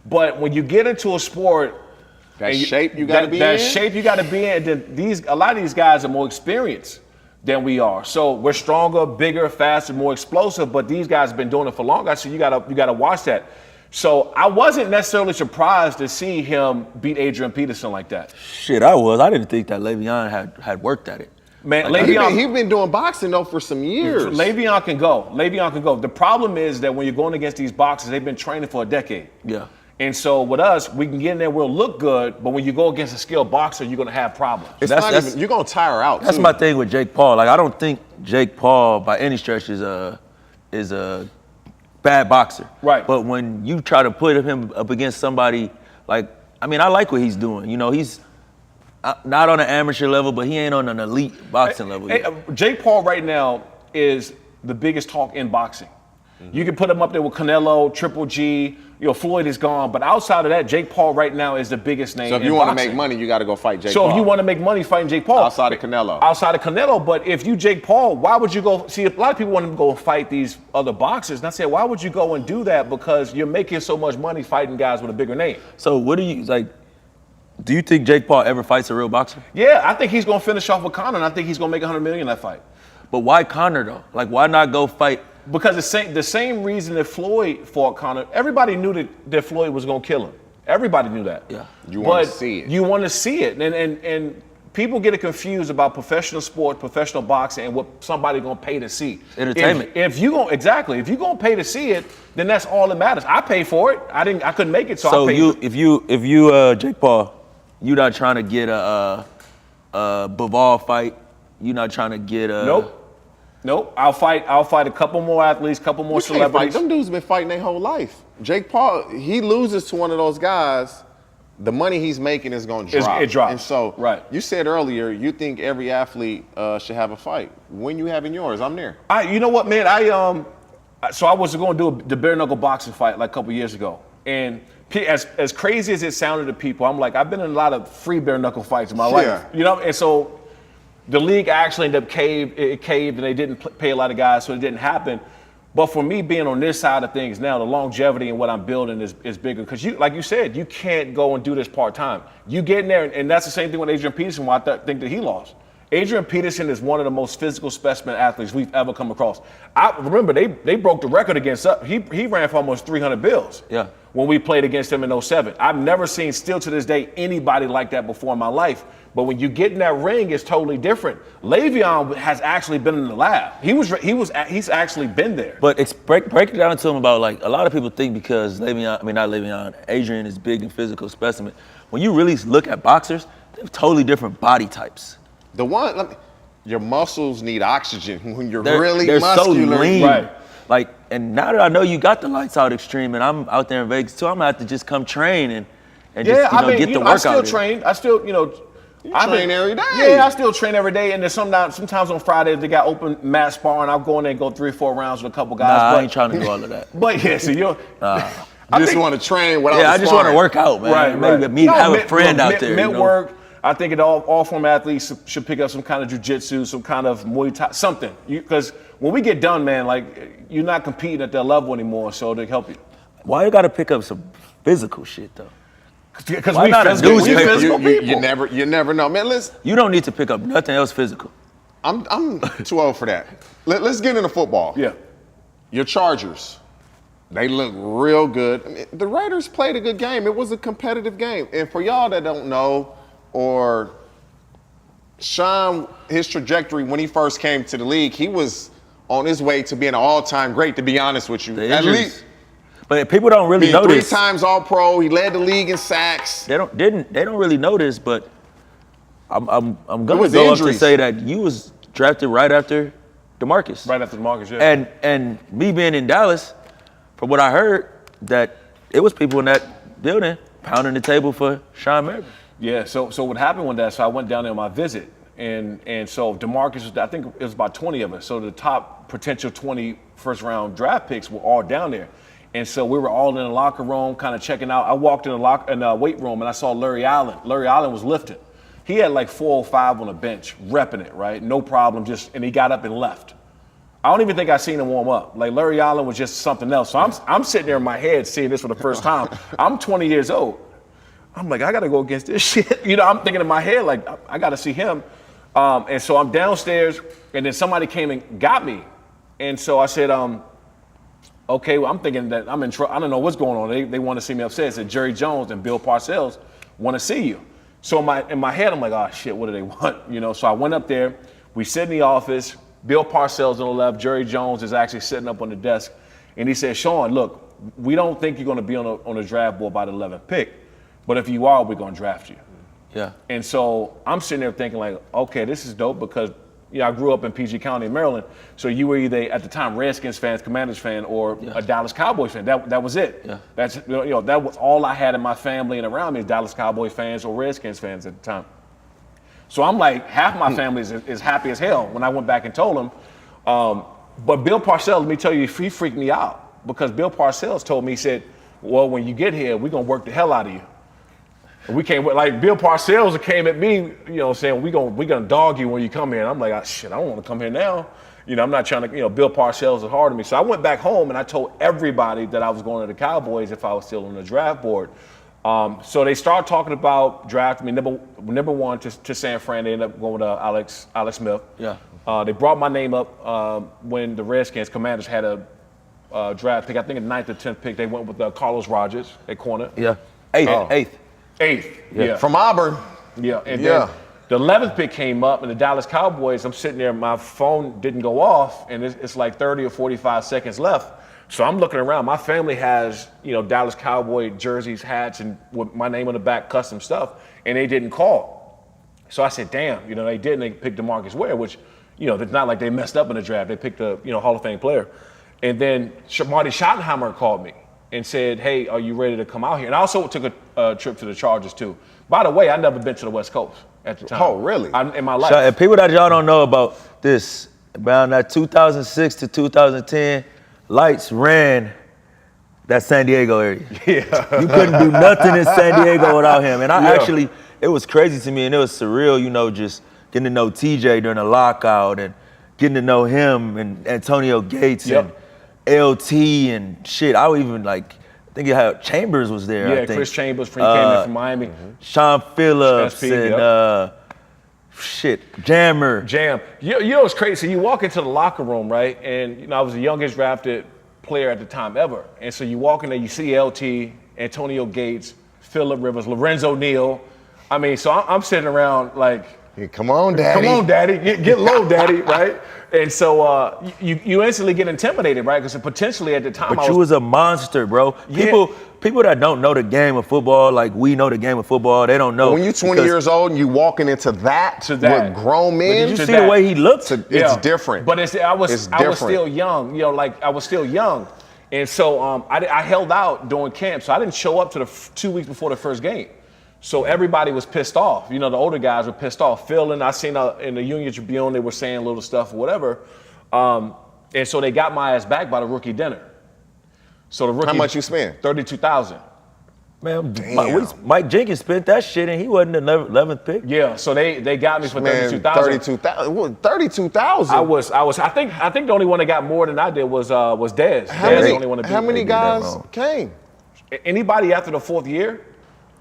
But when you get into a sport, That shape you got to be in? That shape you got to be in. Then a lot of these guys are more experienced than we are. So we're stronger, bigger, faster, more explosive, but these guys have been doing it for longer. So you gotta watch that. So I wasn't necessarily surprised to see him beat Adrian Peterson like that. Shit, I was. I didn't think that Le'Veon had worked at it. Man, He's Le'Veon, been doing boxing though for some years. Le'Veon can go. The problem is that when you're going against these boxers, they've been training for a decade. Yeah. And so with us, we can get in there, we'll look good, but when you go against a skilled boxer, you're gonna have problems. You're gonna tire out. That's too. my thing with Jake Paul. Like I don't think Jake Paul by any stretch is a bad boxer. Right. But when you try to put him up against somebody I like what he's doing. He's not on an amateur level, but he ain't on an elite boxing level. Jake Paul right now is the biggest talk in boxing. You can put him up there with Canelo, Triple G. Floyd is gone, but outside of that, Jake Paul right now is the biggest name. So if in you want to boxing. make money, you got to go fight Jake Paul. So if you want to make money fighting Jake Paul, outside of Canelo, but if you Jake Paul, why would you go? See, a lot of people want to go fight these other boxers, and I said, why would you go and do that? Because you're making so much money fighting guys with a bigger name. So what do you like? Do you think Jake Paul ever fights a real boxer? Yeah, I think he's gonna finish off with Conor, and I think he's gonna make $100 million in that fight. But why Conor though? Like why not go fight? Because the same reason that Floyd fought Conor, everybody knew that Floyd was gonna kill him. Everybody knew that. Yeah. You want to see it. You want to see it, and people get it confused about professional sports, professional boxing, and what somebody gonna pay to see. Entertainment. If you gonna pay to see it, then that's all that matters. I paid for it. I couldn't make it, so I paid. If you Jake Paul, you not trying to get a Bivol fight. You not trying to get a. Nope. I'll fight a couple more athletes, couple more celebrities. Them dudes been fighting their whole life. Jake Paul, he loses to one of those guys, the money he's making is going to drop. It drops. And so, right. You said earlier, you think every athlete should have a fight. When you having yours? I'm there. You know what, man? So I was going to do the bare knuckle boxing fight like a couple years ago, and as crazy as it sounded to people, I'm like, I've been in a lot of free bare knuckle fights in my life, you know, and so. The league actually ended up caved, and they didn't pay a lot of guys, so it didn't happen. But for me being on this side of things now, the longevity and what I'm building is bigger. Because like you said, you can't go and do this part-time. You get in there, and that's the same thing with Adrian Peterson, why I think that he lost. Adrian Peterson is one of the most physical specimen athletes we've ever come across. I remember they broke the record against us. He ran for almost 300 bills when we played against him in 07. I've never seen, still to this day, anybody like that before in my life. But when you get in that ring, it's totally different. Le'Veon has actually been in the lab. He's actually been there. But break it down to him about, like, a lot of people think because Adrian is big and physical specimen. When you really look at boxers, they have totally different body types. Your muscles need oxygen when you're they're muscular. So lean. Right. Like, and now that I know you got the lights out extreme, and I'm out there in Vegas too, I'm gonna have to just come train and just get the workout. I still train. I still I train every day. Yeah, I still train every day, and then sometimes on Fridays they got open mat sparring. I'll go in there and go 3 or 4 rounds with a couple guys. I ain't trying to do all of that. But yeah, so you I just want to train without. Yeah, I just want to work out, man. Maybe have a friend out there. Mid work. I think all former athletes should pick up some kind of jiu-jitsu, some kind of Muay Thai, something. Because when we get done, man, like, you're not competing at that level anymore, so they help you. Why you got to pick up some physical shit, though? Because we physical people. You never know. Man, you don't need to pick up nothing else physical. I'm too old for that. Let's get into football. Yeah. Your Chargers, they look real good. I mean, the Raiders played a good game. It was a competitive game. And for y'all that don't know, or Shawne, his trajectory when he first came to the league, he was on his way to being an all-time great, to be honest with you. At least. But people don't really know this. 3 times All-Pro, he led the league in sacks. They don't really know this, but I'm gonna go up to say that you was drafted right after DeMarcus. Right after DeMarcus, yeah. And me being in Dallas, from what I heard, that it was people in that building pounding the table for Shawne Merriman. Yeah, so what happened with that, so I went down there on my visit, and so DeMarcus, I think it was about 20 of us, so the top potential 20 first-round draft picks were all down there. And so we were all in the locker room kind of checking out. I walked in the weight room, and I saw Larry Allen. Larry Allen was lifting. He had like 405 on the bench, repping it, right? No problem, and he got up and left. I don't even think I seen him warm up. Like, Larry Allen was just something else. So I'm sitting there in my head seeing this for the first time. I'm 20 years old. I'm like, I got to go against this shit. You know, I'm thinking in my head, like, I got to see him. And so I'm downstairs, and then somebody came and got me. And so I said, okay, well, I'm thinking that I'm in trouble. I don't know what's going on. They want to see me upset. It said Jerry Jones and Bill Parcells want to see you. So in my head, I'm like, oh, shit, what do they want? You know, so I went up there. We sit in the office. Bill Parcells on the left. Jerry Jones is actually sitting up on the desk. And he said, Shawne, look, we don't think you're going to be on the draft board by the 11th pick. But if you are, we're going to draft you. Yeah. And so I'm sitting there thinking, like, okay, this is dope because, you know, I grew up in PG County, Maryland. So you were either, at the time, Redskins fans, Commanders fan, or a Dallas Cowboys fan. That was it. Yeah. That's, you know, that was all I had in my family and around me is Dallas Cowboys fans or Redskins fans at the time. So I'm like, half my family is happy as hell when I went back and told them. But Bill Parcells, let me tell you, he freaked me out because Bill Parcells told me, he said, well, when you get here, we're going to work the hell out of you. And we came, like, Bill Parcells came at me, you know, saying, we're gonna dog you when you come here. And I'm like, oh, shit, I don't want to come here now. You know, I'm not trying to, you know, Bill Parcells is hard on me. So I went back home and I told everybody that I was going to the Cowboys if I was still on the draft board. So they started talking about drafting me number one to San Fran. They ended up going with Alex Smith. Yeah. They brought my name up when the Redskins Commanders had a draft pick. I think the 9th or 10th pick. They went with Carlos Rogers at corner. Yeah. Eighth. Eighth. Yeah. From Auburn. Yeah. The 11th pick came up, and the Dallas Cowboys, I'm sitting there, my phone didn't go off, and it's like 30 or 45 seconds left. So I'm looking around. My family has, Dallas Cowboy jerseys, hats, and with my name on the back, custom stuff, and they didn't call. So I said, damn, they didn't. They picked DeMarcus Ware, which, it's not like they messed up in the draft. They picked a, Hall of Fame player. And then Marty Schottenheimer called me and said, hey, are you ready to come out here? And I also took a trip to the Chargers, too. By the way, I'd never been to the West Coast at the time. Oh, really? In my life. So, and people that y'all don't know about this, around that 2006 to 2010, Lights ran that San Diego area. Yeah. You couldn't do nothing in San Diego without him. And actually, it was crazy to me, and it was surreal, just getting to know TJ during the lockout and getting to know him and Antonio Gates and LT and shit. I would even I think you had Chambers was there. Yeah, I think. Chris Chambers when he came in from Miami. Sean Phillips SP, and Jammer. Jam. It's crazy. So you walk into the locker room, right? And I was the youngest drafted player at the time ever. And so you walk in there, you see LT, Antonio Gates, Phillip Rivers, Lorenzo Neal. I mean, so I'm sitting around like, hey, come on, daddy. Come on, daddy. Get low, daddy, right? And so you instantly get intimidated, right? Because potentially at the time But you was a monster, bro. People that don't know the game of football, like we know the game of football, they don't know. When you're 20 years old and you walking into that with grown men, did you see the way he looked? It's different. But I was still young, I was still young. And so I held out during camp. So I didn't show up to the 2 weeks before the first game. So everybody was pissed off. The older guys were pissed off. Phil and I seen in the Union Tribune, they were saying little stuff or whatever. And so they got my ass back by the rookie dinner. So the rookie. How much you spent? $32,000. Man, Mike Jenkins spent that shit and he wasn't the 11th pick. Yeah, so they got me for $32,000. $32,000. I think the only one that got more than I did was Dez. Dez the only one that beat How me. many guys came? Anybody after the fourth year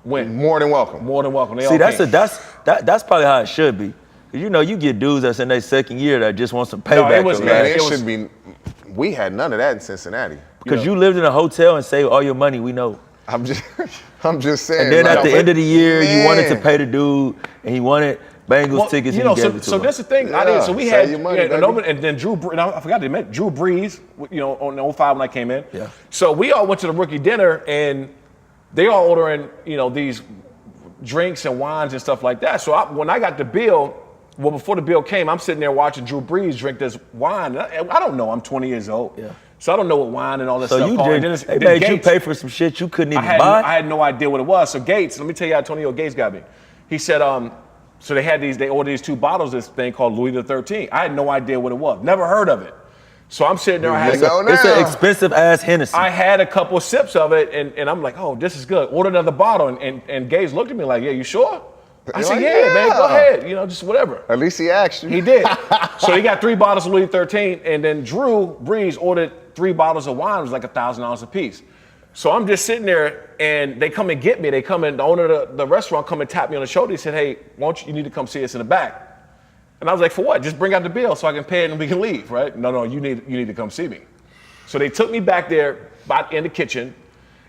went. More than welcome. More than welcome. They See, all came. that's probably how it should be. You get dudes that's in their second year that just want some payback. It should be. We had none of that in Cincinnati. Because you lived in a hotel and saved all your money, we know. I'm just saying. And then at the end of the year, you wanted to pay the dude, and he wanted Bengals tickets. And he gave it to him. That's the thing. I did. So we had, and then Drew. I forgot to mention Drew Brees. On 05 when I came in. Yeah. So we all went to the rookie dinner, and they all ordering, these drinks and wines and stuff like that. So when I got the bill, before the bill came, I'm sitting there watching Drew Brees drink this wine. I don't know. I'm 20 years old. Yeah. So I don't know what wine and all this stuff. So they made you pay for some shit you couldn't even buy? I had no idea what it was. So Gates, let me tell you how Antonio Gates got me. He said, so they ordered these two bottles of this thing called Louis XIII. I had no idea what it was. Never heard of it. So I'm sitting there. It's an expensive ass Hennessy. I had a couple of sips of it, and I'm like, oh, this is good. Ordered another bottle, and Gates looked at me like, yeah, you sure? I said, yeah, man, go ahead. Just whatever. At least he asked you. He did. So he got 3 bottles of Louis XIII, and then Drew Brees ordered 3 bottles of wine. It was like $1,000 a piece. So I'm just sitting there, and they come and get me. They come in, the owner of the restaurant come and tap me on the shoulder. He said, hey, you need to come see us in the back. And I was like, for what? Just bring out the bill so I can pay it and we can leave, right? No, you need to come see me. So they took me back there in the kitchen,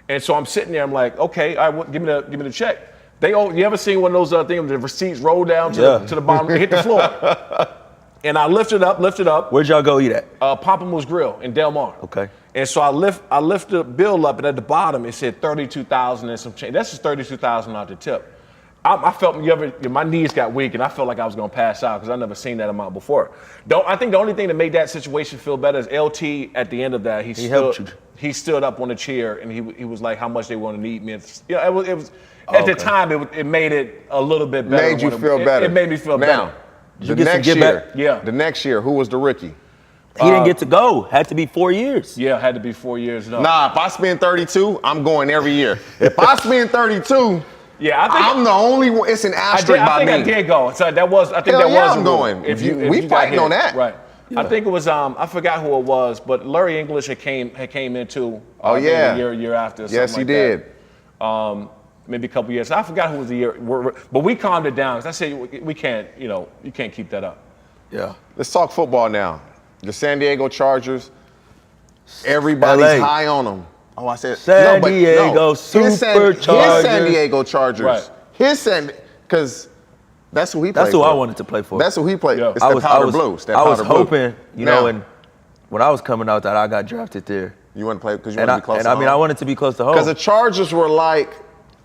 and so I'm sitting there. I'm like, okay, all right, give me the check. You ever seen one of those things, the receipts roll down to the bottom, hit the floor? And I lift it up. Where'd y'all go eat at? Papa Moose Grill in Del Mar. Okay. And so I lift the bill up, and at the bottom it said $32,000 and some change. That's just $32,000 out the tip. I felt my knees got weak, and I felt like I was gonna pass out because I never seen that amount before. I think the only thing that made that situation feel better is LT at the end of that. He stood up on the chair and he was like, how much they wanted to eat me. It was at the time it made it a little bit better. Made you feel better. It made me feel better. The next year, who was the rookie? He didn't get to go. Had to be 4 years. Yeah, had to be 4 years. No. Nah, if I spend 32, I'm going every year. If I spend 32, I'm the only one. It's an asterisk by me. I think I did go. So that was. I think Hell that yeah, was. I'm going. We fighting on that. Right. Yeah. I think it was. I forgot who it was, but Larry English had came into. Oh yeah. The year after. Yes, he did. Maybe a couple years. I forgot who was the year. But we calmed it down because I said we can't. You can't keep that up. Yeah. Let's talk football now. The San Diego Chargers. Everybody's high on them. Oh, I said San Diego Superchargers. His San Diego Chargers. Right. Because That's who he played That's who for. I wanted to play for. That's who he played. Yeah. It's that powder blue. It's that I was powder blue. hoping, you know, and when I was coming out that I got drafted there. You want to play because you want to be close to home? home? I wanted to be close to home. Because the Chargers were like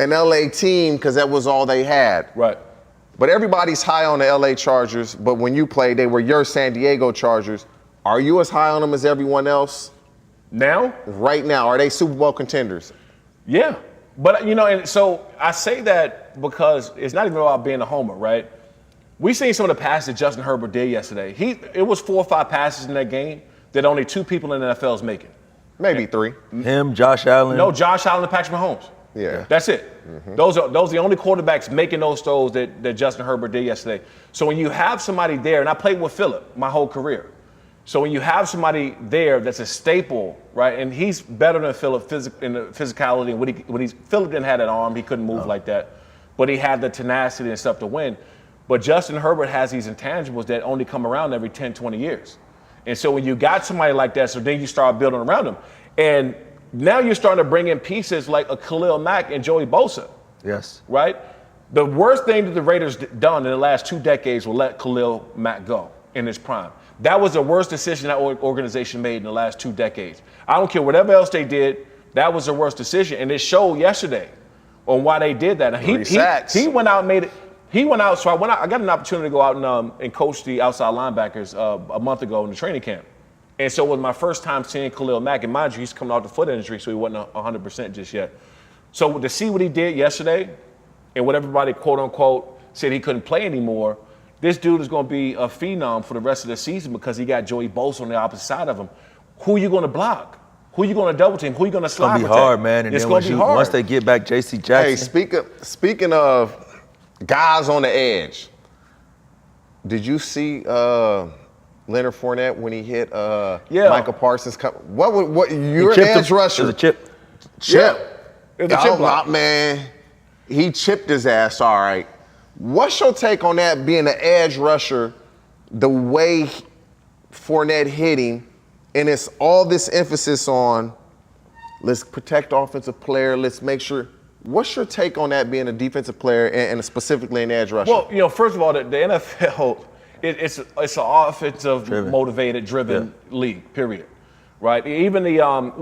an LA team because that was all they had. Right. But everybody's high on the LA Chargers, but when you played, they were your San Diego Chargers. Are you as high on them as everyone else? Now? Right now, are they Super Bowl contenders? Yeah. But, you know, and so I say that because it's not even about being a homer, right? We seen some of the passes that Justin Herbert did yesterday. It was 4 or 5 passes in that game that only 2 people in the NFL is making. Maybe 3. Him, Josh Allen. No, Josh Allen and Patrick Mahomes. Yeah. That's it. Those are the only quarterbacks making those throws that Justin Herbert did yesterday. So when you have somebody there, and I played with Phillip my whole career. So when you have somebody there that's a staple, right, and he's better than Phillip in the physicality and Phillip didn't have that arm, he couldn't move like that, but he had the tenacity and stuff to win. But Justin Herbert has these intangibles that only come around every 10, 20 years. And so when you got somebody like that, so then you start building around them. And now you're starting to bring in pieces like a Khalil Mack and Joey Bosa. Yes. Right? The worst thing that the Raiders done in the last 2 decades was let Khalil Mack go in his prime. That was the worst decision that organization made in the last 2 decades. I don't care whatever else they did, that was the worst decision. And it showed yesterday on why they did that. He went out and made it. He went out, so I got an opportunity to go out and coach the outside linebackers a month ago in the training camp. And so it was my first time seeing Khalil Mack. And mind you, he's coming off the foot injury, so he wasn't 100% just yet. So to see what he did yesterday and what everybody, quote unquote, said he couldn't play anymore, this dude is going to be a phenom for the rest of the season because he got Joey Bosa on the opposite side of him. Who are you going to block? Who are you going to double team? Who are you going to slide? It's going to be hard, man. And it's then going to be hard. Once they get back J.C. Jackson. Hey, speaking of guys on the edge, did you see Leonard Fournette when he hit Michael Parsons? What you're an edge rusher. It was a chip. Chip. Yeah. It was a chip block. Man, he chipped his ass, all right. What's your take on that being an edge rusher, the way Fournette hit him, and it's all this emphasis on let's protect offensive player, let's make sure. What's your take on that being a defensive player and specifically an edge rusher? Well, you know, first of all, the NFL, it's an offensive motivated, driven league, period. Right? Even the young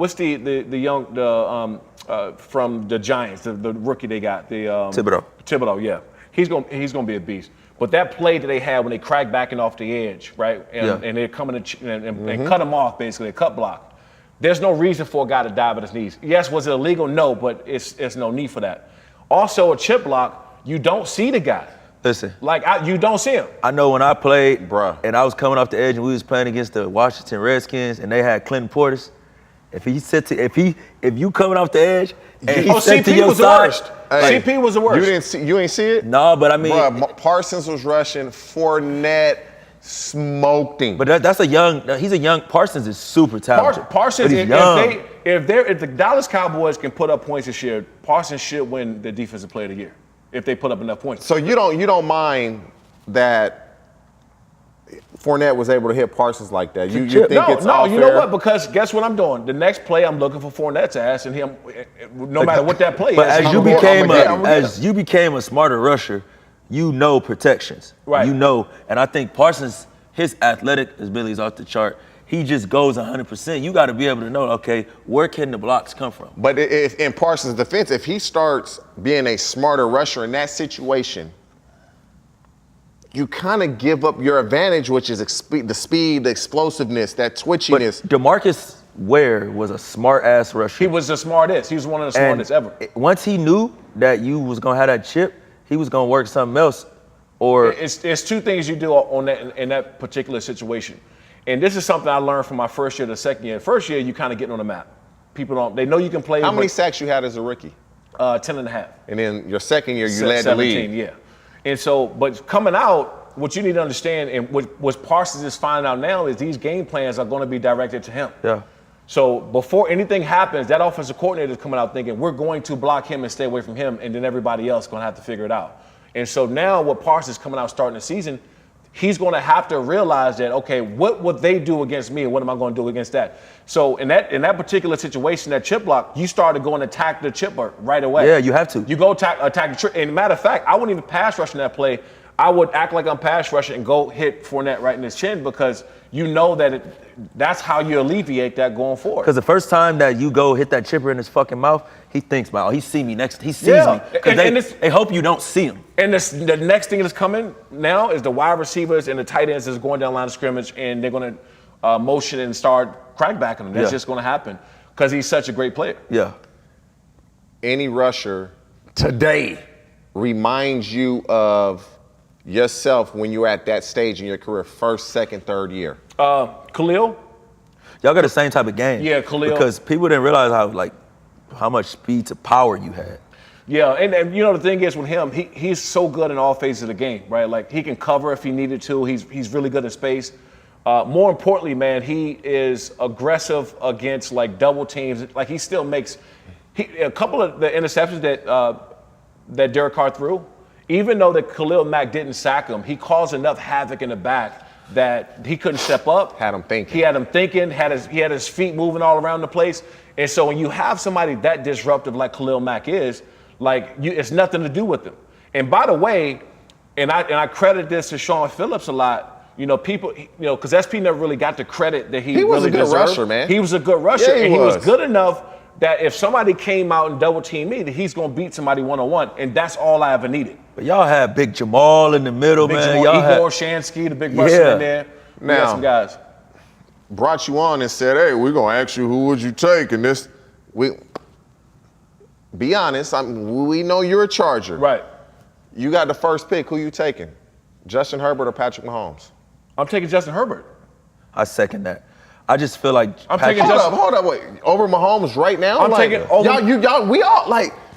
from the Giants, the rookie they got, Thibodeau, yeah. He's gonna be a beast. But that play that they had when they cracked backing off the edge, right? And they're coming and cut him off, basically, a cut block. There's no reason for a guy to dive at his knees. Yes, was it illegal? No, but it's no need for that. Also, a chip block, you don't see the guy. Listen. You don't see him. I know when I played, and I was coming off the edge and we was playing against the Washington Redskins and they had Clinton Portis. If you coming off the edge and he said to your side, CP was the worst. You ain't see it? No, but I mean, Parsons was rushing. Fournette smoked him. But he's a young. Parsons is super talented. Parsons, but he's young. If the Dallas Cowboys can put up points this year, Parsons should win the Defensive Player of the Year if they put up enough points. So you don't mind that Fournette was able to hit Parsons like that? You think it's no? You unfair? know what? Because guess what I'm doing? The next play, I'm looking for Fournette's ass, and him, no matter what that play but is. as you became a smarter rusher, you know protections. Right. You know, and I think Parsons, his athletic ability is off the chart. He just goes 100%. You got to be able to know, okay, where can the blocks come from? But if in Parsons' defense, if he starts being a smarter rusher in that situation, you kind of give up your advantage, which is the speed, the explosiveness, that twitchiness. But DeMarcus Ware was a smart-ass rusher. He was the smartest. He was one of the smartest ever. Once he knew that you was going to have that chip, he was going to work something else. Or it's 2 things you do on that in that particular situation. And this is something I learned from my first year to second year. First year, you kind of getting on the map. People they know you can play. How many sacks you had as a rookie? 10.5. And then your second year, you led the league. 17, yeah. And so, but coming out, what you need to understand, and what Parsons is finding out now, is these game plans are going to be directed to him. Yeah. So before anything happens, that offensive coordinator is coming out thinking, we're going to block him and stay away from him, and then everybody else is going to have to figure it out. And so now what Parsons coming out starting the season, he's going to have to realize that, okay, what would they do against me and what am I going to do against that? So in that particular situation, that chip block, you start to go and attack the chipper right away. Yeah, you have to. You go attack the chip. And matter of fact, I wouldn't even pass rush in that play. I would act like I'm pass rushing and go hit Fournette right in his chin because you know that that's how you alleviate that going forward. Because the first time that you go hit that chipper in his fucking mouth, he thinks, "Wow, he sees me." Because they hope you don't see him. And the next thing that's coming now is the wide receivers and the tight ends is going down the line of scrimmage, and they're going to motion and start crackbacking him. That's just going to happen because he's such a great player. Yeah. Any rusher today reminds you of yourself when you're at that stage in your career, first, second, third year? Khalil? Y'all got the same type of game. Yeah, Khalil. Because people didn't realize how much speed to power you had. Yeah, and you know the thing is with him, he's so good in all phases of the game, right? Like he can cover if he needed to. He's really good in space. More importantly, man, he is aggressive against like double teams. Like he still makes a couple of the interceptions that Derek Carr threw. Even though that Khalil Mack didn't sack him, he caused enough havoc in the back that he couldn't step up. Had him thinking. He had him thinking. He had his feet moving all around the place. And so when you have somebody that disruptive like Khalil Mack is, it's nothing to do with him. And by the way, and I credit this to Shawn Phillips a lot. You know, people, because SP never really got the credit that he was really a good deserved. rusher, man. He was a good rusher, Yeah, and he was good enough that if somebody came out and double teamed me, that he's gonna beat somebody one-on-one, and that's all I ever needed. But y'all had Big Jamal in the middle, Big man. Jamal, Y'all had Igor Shansky, the big rusher in there. We got some guys. Brought you on and said, "Hey, we're gonna ask you who would you take?" And be honest. We know you're a Charger. Right. You got the first pick. Who you taking? Justin Herbert or Patrick Mahomes? I'm taking Justin Herbert. I second that. I just feel like Hold up, wait. Over Mahomes right now? I'm taking over. Y'all, we all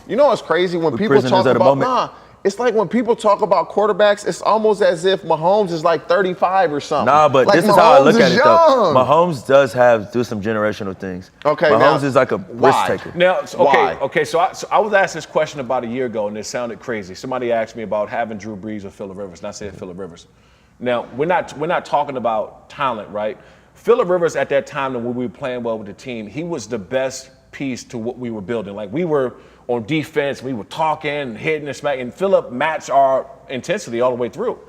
what's crazy when people talk about it's like when people talk about quarterbacks, it's almost as if Mahomes is like 35 or something. Nah, but like this is how I look at it young. though. Mahomes does do some generational things. Okay, Mahomes is like a risk taker. Now, Why? So I was asked this question about a year ago, and it sounded crazy. Somebody asked me about having Drew Brees or Phillip Rivers, and I said Phillip Rivers. Now, we're not talking about talent, right? Phillip Rivers at that time when we were playing well with the team, he was the best piece to what we were building. Like we were on defense, we were talking and hitting and smacking, and Phillip matched our intensity all the way through.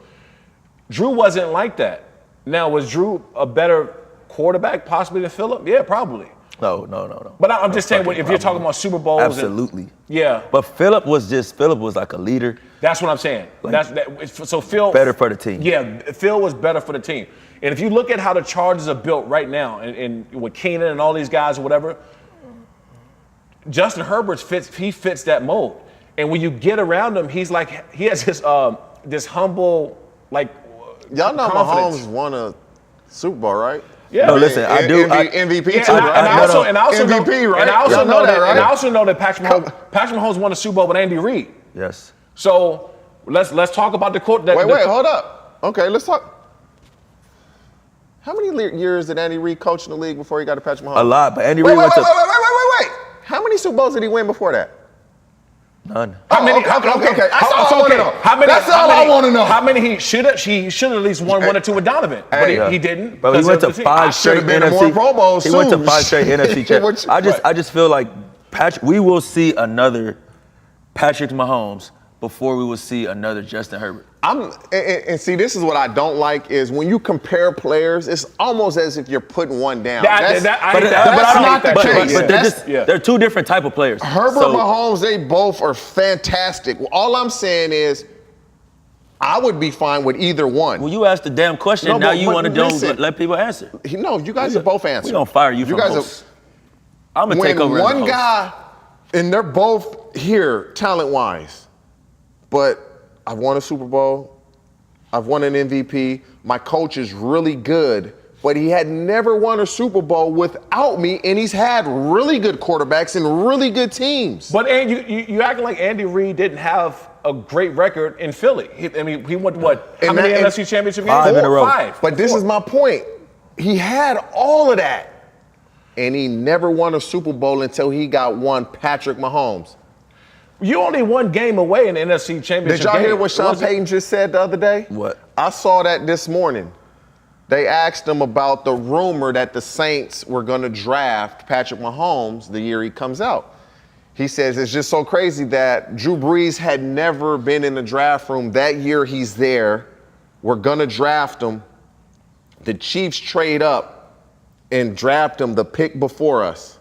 Drew wasn't like that. Now, was Drew a better quarterback possibly than Phillip? Yeah, probably. No. But I'm just saying, if you're talking about Super Bowls. Absolutely. Yeah. But Phillip was like a leader. That's what I'm saying. So Phil. Better for the team. Yeah, Phil was better for the team. And if you look at how the Chargers are built right now, and with Keenan and all these guys or whatever, Justin Herbert fits that mold. And when you get around him, he has this humble, like, y'all know confidence. Mahomes won a Super Bowl, right? Yeah. No, listen, I do. MVP too, And I also MVP, know, right? And I also know that, right? and I also know that Patrick Mahomes won a Super Bowl with Andy Reid. Yes. So let's talk about the court. Wait, hold up. Okay, let's talk. How many years did Andy Reid coach in the league before he got to Patrick Mahomes? A lot, but Andy Reid went to. Wait. How many Super Bowls did he win before that? None. How many? Okay. That's all I want to know. That's all I want to know. How many he should have at least won one or two with Donovan, but he didn't. But he went to 5 straight NFC. Pro Bowls he went to 5 straight NFC championships. I just feel like we will see another Patrick Mahomes before we will see another Justin Herbert. And see, this is what I don't like is when you compare players, it's almost as if you're putting one down. That's not the case. They're two different type of players. Herbert, Mahomes, they both are fantastic. All I'm saying is, I would be fine with either one. Well, you asked the damn question. Now you want to let people answer. No, you guys are both answering. We're gonna fire you from host. I'm gonna take over as a host. One guy, and they're both here talent-wise, but I've won a Super Bowl. I've won an MVP. My coach is really good, but he had never won a Super Bowl without me, and he's had really good quarterbacks and really good teams. But you acting like Andy Reid didn't have a great record in Philly. He went what? How many NFC Championship games? 5 in a row. 5. But this is my point. He had all of that, and he never won a Super Bowl until he got one Patrick Mahomes. You only one game away in the NFC Championship. Did y'all hear what Sean Payton just said the other day? What? I saw that this morning. They asked him about the rumor that the Saints were going to draft Patrick Mahomes the year he comes out. He says it's just so crazy that Drew Brees had never been in the draft room. That year he's there. We're going to draft him. The Chiefs trade up and draft him the pick before us.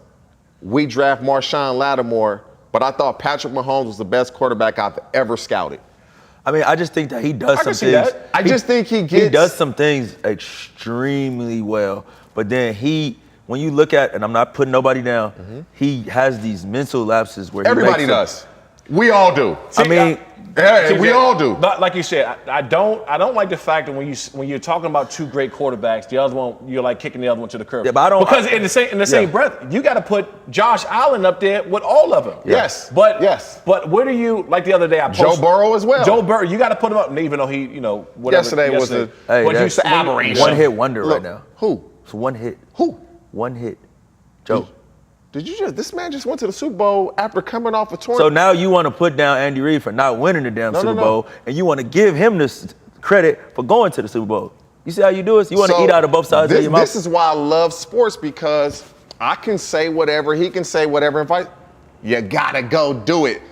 We draft Marshawn Lattimore, but I thought Patrick Mahomes was the best quarterback I've ever scouted. I mean, I just think that he does some things. I just think he does some things extremely well. But then when you look at, and I'm not putting nobody down, he has these mental lapses where everybody does. We all do. See, I mean, we all do. But like you said, I don't like the fact that when you're talking about two great quarterbacks, the other one you're like kicking the other one to the curb. Yeah, but I don't because in the same breath, you got to put Josh Allen up there with all of them. Yes, but where do you like the other day? I posted Joe Burrow as well. Joe Burrow, you got to put him up, even though he whatever. Yesterday was an aberration. One hit wonder right now. Who? It's one hit. Who? One hit. Joe. This man just went to the Super Bowl after coming off a tournament. So now you want to put down Andy Reid for not winning the damn Super Bowl, and you want to give him this credit for going to the Super Bowl. You see how you do it? You want to eat out of both sides of your mouth? This is why I love sports, because I can say whatever, he can say whatever. You gotta go do it.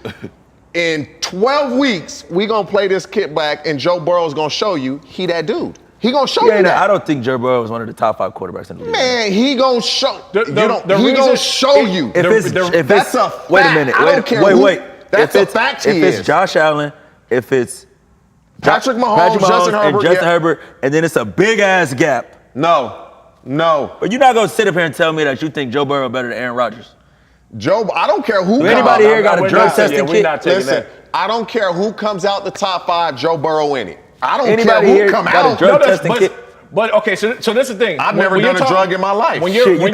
In 12 weeks, we gonna play this kid back, and Joe Burrow's gonna show you he that dude. He gonna show you that. I don't think Joe Burrow is one of the top 5 quarterbacks in the league. Man, he gonna show. He gonna show you. If that's a fact. Wait a minute. I don't care who. That's a fact. If it's Josh Allen, if it's Patrick Mahomes, Justin Herbert, and then it's a big ass gap. No. But you're not gonna sit up here and tell me that you think Joe Burrow better than Aaron Rodgers. I don't care who. Anybody here got a drug testing kit? Listen, I don't care who comes out the top 5. Joe Burrow in it. I don't care who come out. But okay, so that's the thing. I've never done a drug in my life. When you're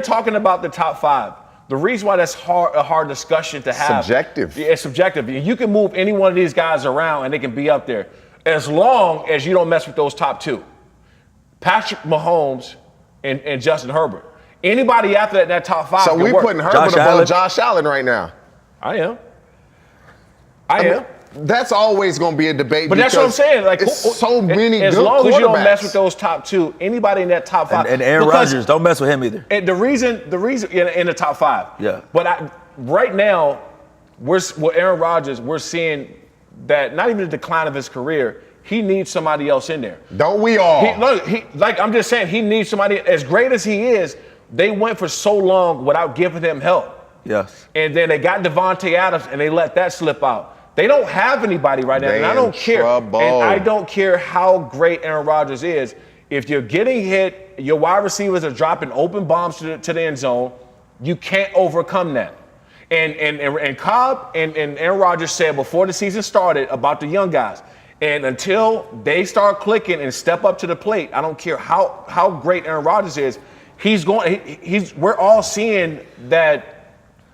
talking about the top 5, the reason why that's a hard discussion to have. Subjective. It's subjective. You can move any one of these guys around and they can be up there, as long as you don't mess with those top 2, Patrick Mahomes and Justin Herbert. Anybody after that top 5. So we putting Herbert above Josh Allen right now. I am. That's always going to be a debate. But that's what I'm saying. Like, so many as good long as you don't mess quarterbacks. with those top 2, anybody in that top 5. And Aaron Rodgers, don't mess with him either. And the reason in the top 5. Yeah. But right now, with Aaron Rodgers, we're seeing that not even the decline of his career. He needs somebody else in there. Don't we all? I'm just saying, he needs somebody. As great as he is, they went for so long without giving him help. Yes. And then they got Devontae Adams, and they let that slip out. They don't have anybody right now, and I don't care. And I don't care how great Aaron Rodgers is. If you're getting hit, your wide receivers are dropping open bombs to the end zone. You can't overcome that. And Cobb and Aaron Rodgers said before the season started about the young guys. And until they start clicking and step up to the plate, I don't care how great Aaron Rodgers is. We're all seeing that.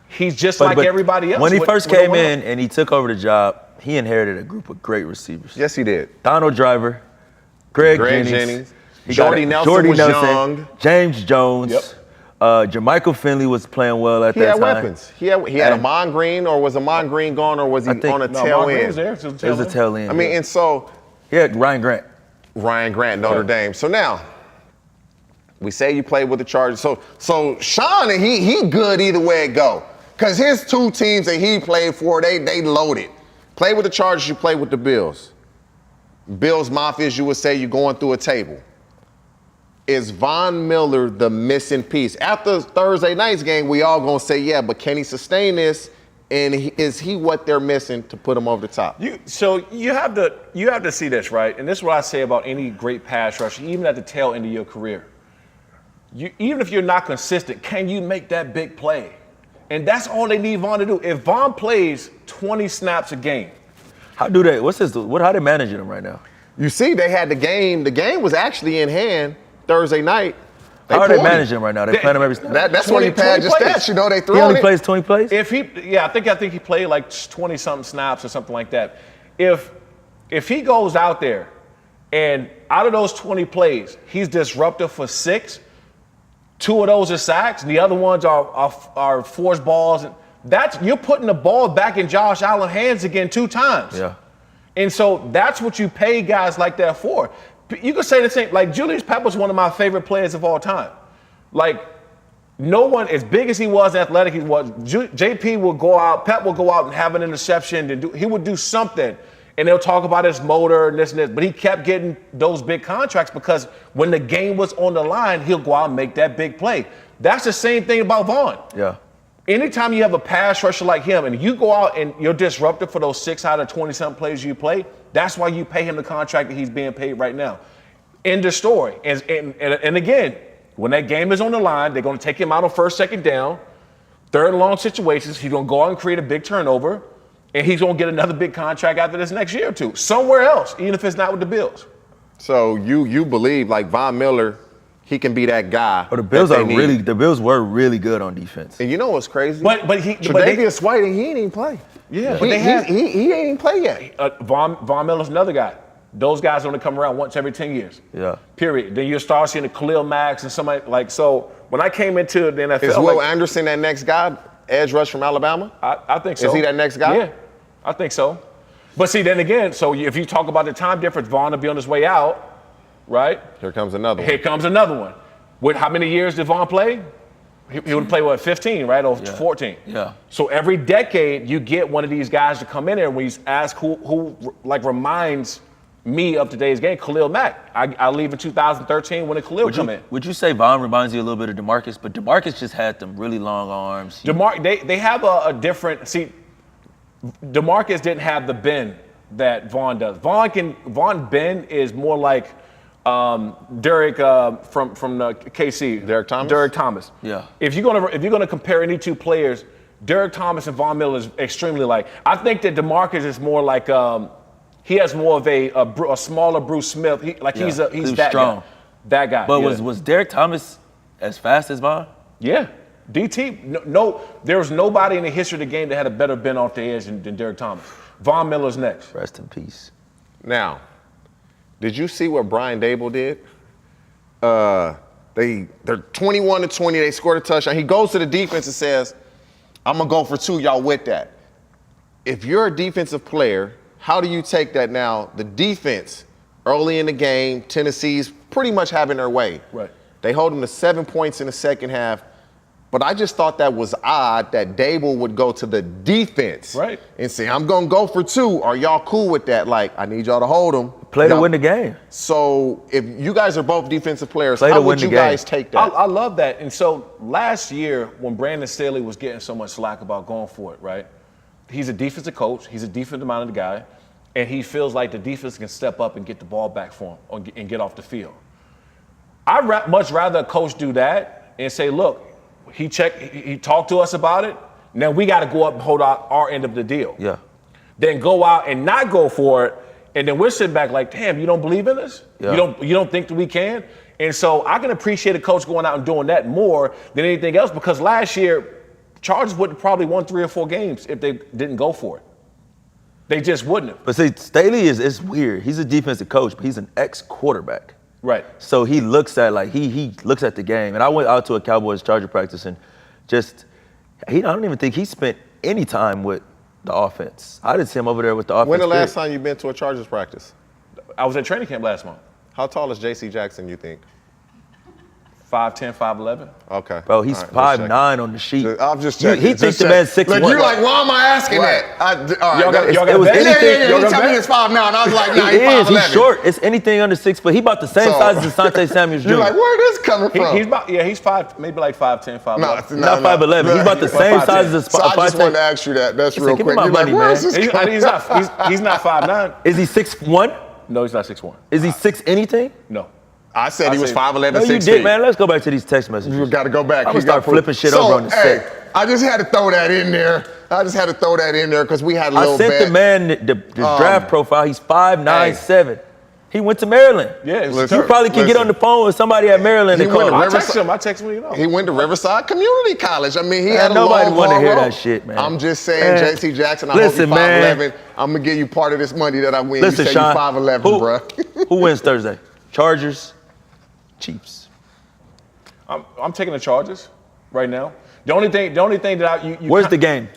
He's just like everybody else. When he first came in and he took over the job, he inherited a group of great receivers. Yes, he did. Donald Driver, Greg Jennings. Jordy Nelson was young. James Jones. Yep. Jermichael Finley was playing well at that time. He had weapons. He had Amon Green, or was Amon Green gone, or was he on a tail end? It was a tail end. I mean, and so he had Ryan Grant, Notre Dame. So now, we say you played with the Chargers. So Shawne, he good either way it go. Because his 2 teams that he played for, they loaded. Play with the Chargers, you play with the Bills. Bills Mafia, as you would say, you're going through a table. Is Von Miller the missing piece? After Thursday night's game, we all going to say, yeah, but can he sustain this? And is he what they're missing to put him over the top? So you have to see this, right? And this is what I say about any great pass rusher, even at the tail end of your career. Even if you're not consistent, can you make that big play? And that's all they need Von to do. If Von plays 20 snaps a game. How do they? How they managing him right now? You see, they had the game. The game was actually in hand Thursday night. How are they managing him right now? They playing him every snap. That's why you pad your stats. You know they throw it. He only plays 20 plays? I think he played like 20-something snaps or something like that. If he goes out there and out of those 20 plays, he's disruptive for 6, 2 of those are sacks, and the other ones are forced balls. You're putting the ball back in Josh Allen's hands again 2 times. Yeah. And so that's what you pay guys like that for. You could say the same. Like Julius Peppers, one of my favorite players of all time. Like no one, as big as he was, athletic he was, JP will go out, Pep will go out and have an interception, he would do something, and they'll talk about his motor and this and this, but he kept getting those big contracts because when the game was on the line, he'll go out and make that big play. That's the same thing about Vaughn. Yeah. Anytime you have a pass rusher like him and you go out and you're disruptive for those 6 out of 20-something plays you play, that's why you pay him the contract that he's being paid right now. End of story. And again, when that game is on the line, they're going to take him out on first, second down, third and long situations. He's going to go out and create a big turnover, and he's going to get another big contract after this next year or two, somewhere else, even if it's not with the Bills. So you believe like Von Miller, he can be that guy. But the Bills were really good on defense. And you know what's crazy? But Tre'Davious White, he ain't even play. Yeah, he ain't even play yet. Von Miller's another guy. Those guys only come around once every 10 years. Yeah. Period. Then you start seeing the Khalil Max and somebody like, so when I came into the NFL. Is Will Anderson that next guy, edge rush from Alabama? I think so. Is he that next guy? Yeah, I think so. But see, then again, so if you talk about the time difference, Vaughn will be on his way out, right? Here comes another one. Here comes another one. With how many years did Vaughn play? He would play, 15, right? Or 14. Yeah. So every decade, you get one of these guys to come in there and we ask who reminds me of today's game, Khalil Mack. I leave in 2013 when Khalil come in. Would you say Vaughn reminds you a little bit of DeMarcus? But DeMarcus just had them really long arms. They have a different, see, DeMarcus didn't have the bend that Vaughn does. Vaughn bend is more like Derek from KC. Derek Thomas? Yeah. If you're gonna compare any two players, Derek Thomas and Von Miller is extremely like. I think that DeMarcus is more like he has more of a smaller Bruce Smith. He's that strong. Guy. That guy. But was Derek Thomas as fast as Vaughn? Yeah. DT. No, there was nobody in the history of the game that had a better bend off the edge than Derek Thomas. Von Miller's next. Rest in peace. Now, did you see what Brian Dable did? They're 21-20. They scored a touchdown. He goes to the defense and says, "I'm gonna go for 2. Y'all with that?" If you're a defensive player, how do you take that now? The defense early in the game, Tennessee's pretty much having their way. Right. They hold them to 7 points in the second half. But I just thought that was odd that Dable would go to the defense and say, "I'm going to go for 2. Are y'all cool with that? Like, I need y'all to hold them." Play to win the game. So if you guys are both defensive players, how would you guys take that? I love that. And so last year when Brandon Staley was getting so much slack about going for it, right? He's a defensive coach. He's a defensive-minded guy. And he feels like the defense can step up and get the ball back for him and get off the field. I'd much rather a coach do that and say, look, he talked to us about it. Now we got to go up and hold out our end of the deal. Yeah. Then go out and not go for it, and then we're sitting back like, damn, you don't believe in us? Yeah. You don't think that we can? And so I can appreciate a coach going out and doing that more than anything else because last year, Chargers would have probably won 3 or 4 games if they didn't go for it. They just wouldn't have. But see, Staley it's weird. He's a defensive coach, but he's an ex-quarterback. Right. So he looks at he looks at the game. And I went out to a Cowboys Charger practice and I don't even think he spent any time with the offense. I didn't see him over there with the offense. When the last time you been to a Chargers practice? I was at training camp last month. How tall is J.C. Jackson, you think? 5'10", 5'11". Okay. Bro, he's 5'9" on the sheet. I'm just checking. He thinks the man's 6'1". Look, you're like, why am I asking that? All right, Y'all got anything. He told me he's 5'9". I was like, nah, he's 5'11". He's short. It's anything under 6 foot. He about the same size as Asante Samuels Jr. You're like, where is this coming from? He's 5, maybe like 5'10", 5'11". No, not 5'11". He's about the same size as so I just wanted to ask you that. That's real give quick. me my money, man. He's not 5'9". Is he 6'1"? No, he's not 6'1". Is he 6 anything? No. I said he was 5'11", No, 6 you feet. did, man. Let's go back to these text messages. You got to go back. I'm going to start flipping shit over on the set. I just had to throw that in there. Because we had a little bit. I sent the man the draft profile. He's 5'9'7". He went to Maryland. Yeah, you probably can get on the phone with somebody at Maryland and call him. I text him, you know. He went to Riverside Community College. I mean, he had a nobody long want to hear road. that shit, man. I'm just saying, J.C. Jackson, I Listen, hope you're 5'11". man. I'm going to give you part of this money that I win. Listen, you say Shawne, you're 5'11", bro. Who wins Thursday? Chargers, Chiefs. I'm taking the Chargers right now. The only thing that Where's the game?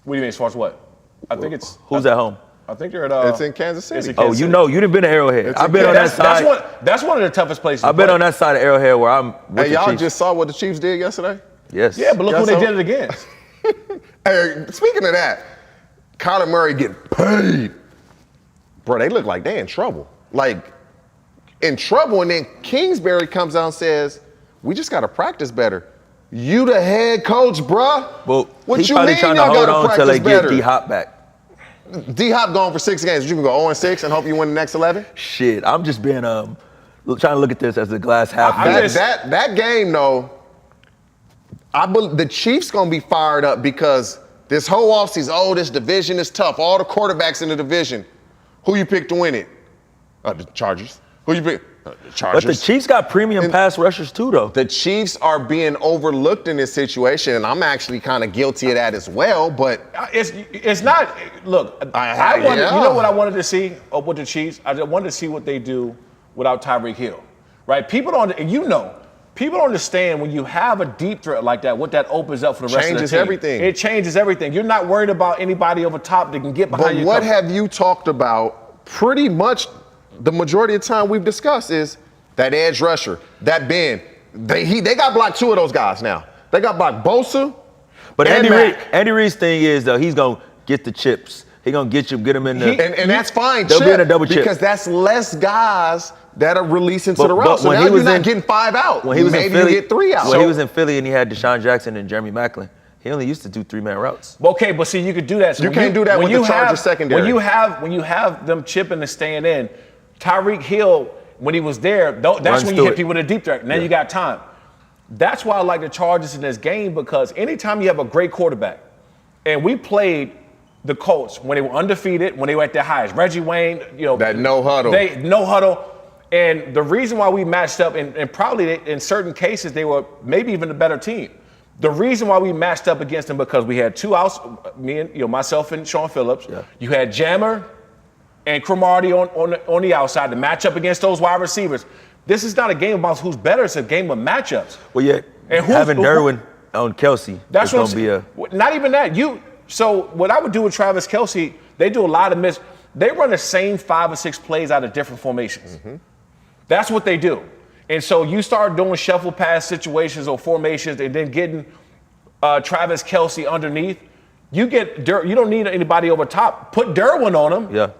What do you mean as far as what? I think it's who's at home? I think they're at. It's in Kansas City. Oh, you know, you done been to Arrowhead. I've been on that side. That's one of the toughest places. I've been on that side of Arrowhead where I'm with Hey, y'all just saw what the Chiefs did yesterday? Yes. Yeah, but look who they did it against. Hey, speaking of that, Kyler Murray getting paid. Bro, they look like they in trouble. Like, in trouble, and then Kingsbury comes out and says, we just got to practice better. You the head coach, bruh. Well, what he you probably mean trying to y'all hold gotta on until they practice get better? D-Hop back. D-Hop gone for 6 games. You can go 0-6 and hope you win the next 11? Shit, I'm just being trying to look at this as the glass half full. That game, though, the Chiefs gonna be fired up because this whole offseason, this division is tough. All the quarterbacks in the division. Who you pick to win it? The Chargers. Who you pick? The Chargers. But the Chiefs got premium pass rushers too, though. The Chiefs are being overlooked in this situation, and I'm actually kind of guilty of that as well. But it's not. Look, you know what I wanted to see with the Chiefs? I just wanted to see what they do without Tyreek Hill, right? People don't understand when you have a deep threat like that, what that opens up for the rest of the team. Changes everything. It changes everything. You're not worried about anybody over top that can get behind you. But what have you talked about pretty much the majority of the time we've discussed is that edge rusher, that Ben. They got blocked 2 of those guys now. They got blocked Bosa. But and Andy Reid's thing is, though, he's going to get the chips. He's going to get him in the. And that's fine. They'll be in a double chip. Because that's less guys that are releasing to the route. So now you're not getting 5 out. When he was Maybe in Philly, you get 3 out. When he was in Philly and he had Deshaun Jackson and Jeremy Maclin, he only used to do 3-man routes. Okay, but see, you could do that. So you can't do that with the Chargers secondary. When you have them chipping and staying in, Tyreek Hill, when he was there, that's when you hit people with a deep threat. Now you got time. That's why I like the Chargers in this game, because anytime you have a great quarterback, and we played the Colts when they were undefeated, when they were at their highest. Reggie Wayne, that no huddle. No huddle. And the reason why we matched up, and probably in certain cases they were maybe even a better team. The reason why we matched up against them because we had 2 outs, myself and Shawn Phillips. Yeah. You had Jammer and Cromartie on the outside to match up against those wide receivers. This is not a game about who's better. It's a game of matchups. Well, yeah, and having Derwin on Kelsey is going to be a... Not even that. So what I would do with Travis Kelsey, they do a lot of they run the same 5 or 6 plays out of different formations. Mm-hmm. That's what they do. And so you start doing shuffle pass situations or formations and then getting Travis Kelsey underneath. You don't need anybody over top. Put Derwin on him. Yeah.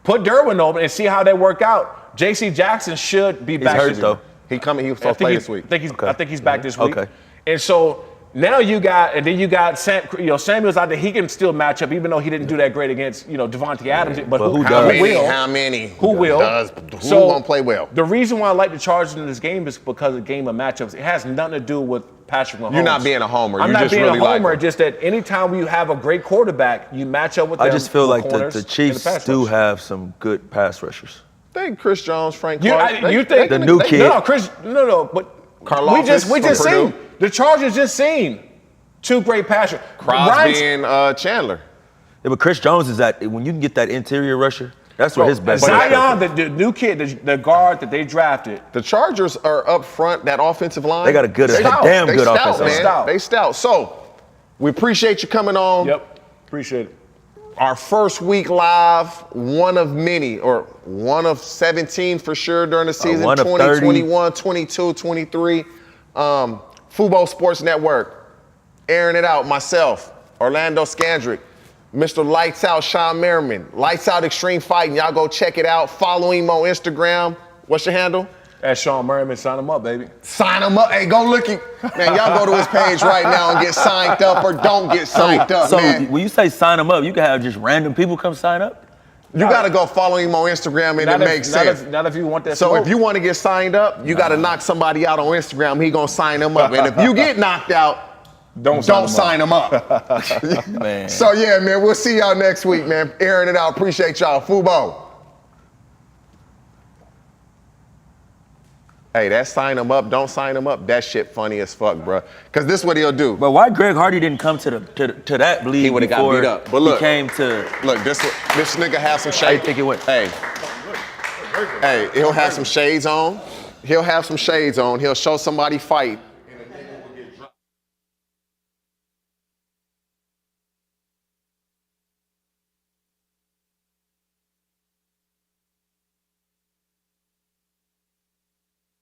Put Derwin on him and see how they work out. J.C. Jackson should be back. He's hurt, though. He was play this week. I think he's back this week. Okay. And so now you got Samuel's out there. He can still match up, even though he didn't do that great against Devontae Adams. But who will? How many? Who will? Who won't play well? The reason why I like the Chargers in this game is because of the game of matchups. It has nothing to do with Patrick Mahomes. You're not being a homer. I'm not being a homer. Just that anytime you have a great quarterback, you match up with them. I just feel like the Chiefs do have some good pass rushers. I think Chris Jones, Frank Clark. You think the new kid? No. But Karlaftis we just seen the Chargers just seen 2 great passers. Crosby and Chandler. Yeah, but Chris Jones is when you can get that interior rusher, that's where his best. Zion, the new kid, the guard that they drafted. The Chargers are up front. That offensive line. They got a damn good offensive line. They stout. So we appreciate you coming on. Yep, appreciate it. Our first week live, one of many, or one of 17 for sure during the season, 20, 21, 22, 23. Fubo Sports Network, airing it out. Myself, Orlando Scandrick, Mr. Lights Out, Shawne Merriman, Lights Out Extreme Fighting. Y'all go check it out. Follow him on Instagram. What's your handle? At Shawne Merriman. Sign him up, baby. Sign him up. Hey, go look him. Man, y'all go to his page right now and get signed up or don't get signed up, man. So when you say sign him up, you can have just random people come sign up? You got to go follow him on Instagram and it makes sense. Not if you want that. So if you want to get signed up, you got to knock somebody out on Instagram. He going to sign him up. And if you get knocked out, don't sign him up. Man. So yeah, man, we'll see y'all next week, man. Airing it out. Appreciate y'all. Fubo. Hey, that sign him up, don't sign him up, that shit funny as fuck, bro. Because this is what he'll do. But why Greg Hardy didn't come to that league? He would have got beat up. But look, he came to. Look, this nigga have some shades. I think it went. Hey, he'll have some shades on. He'll have some shades on. He'll show somebody fight.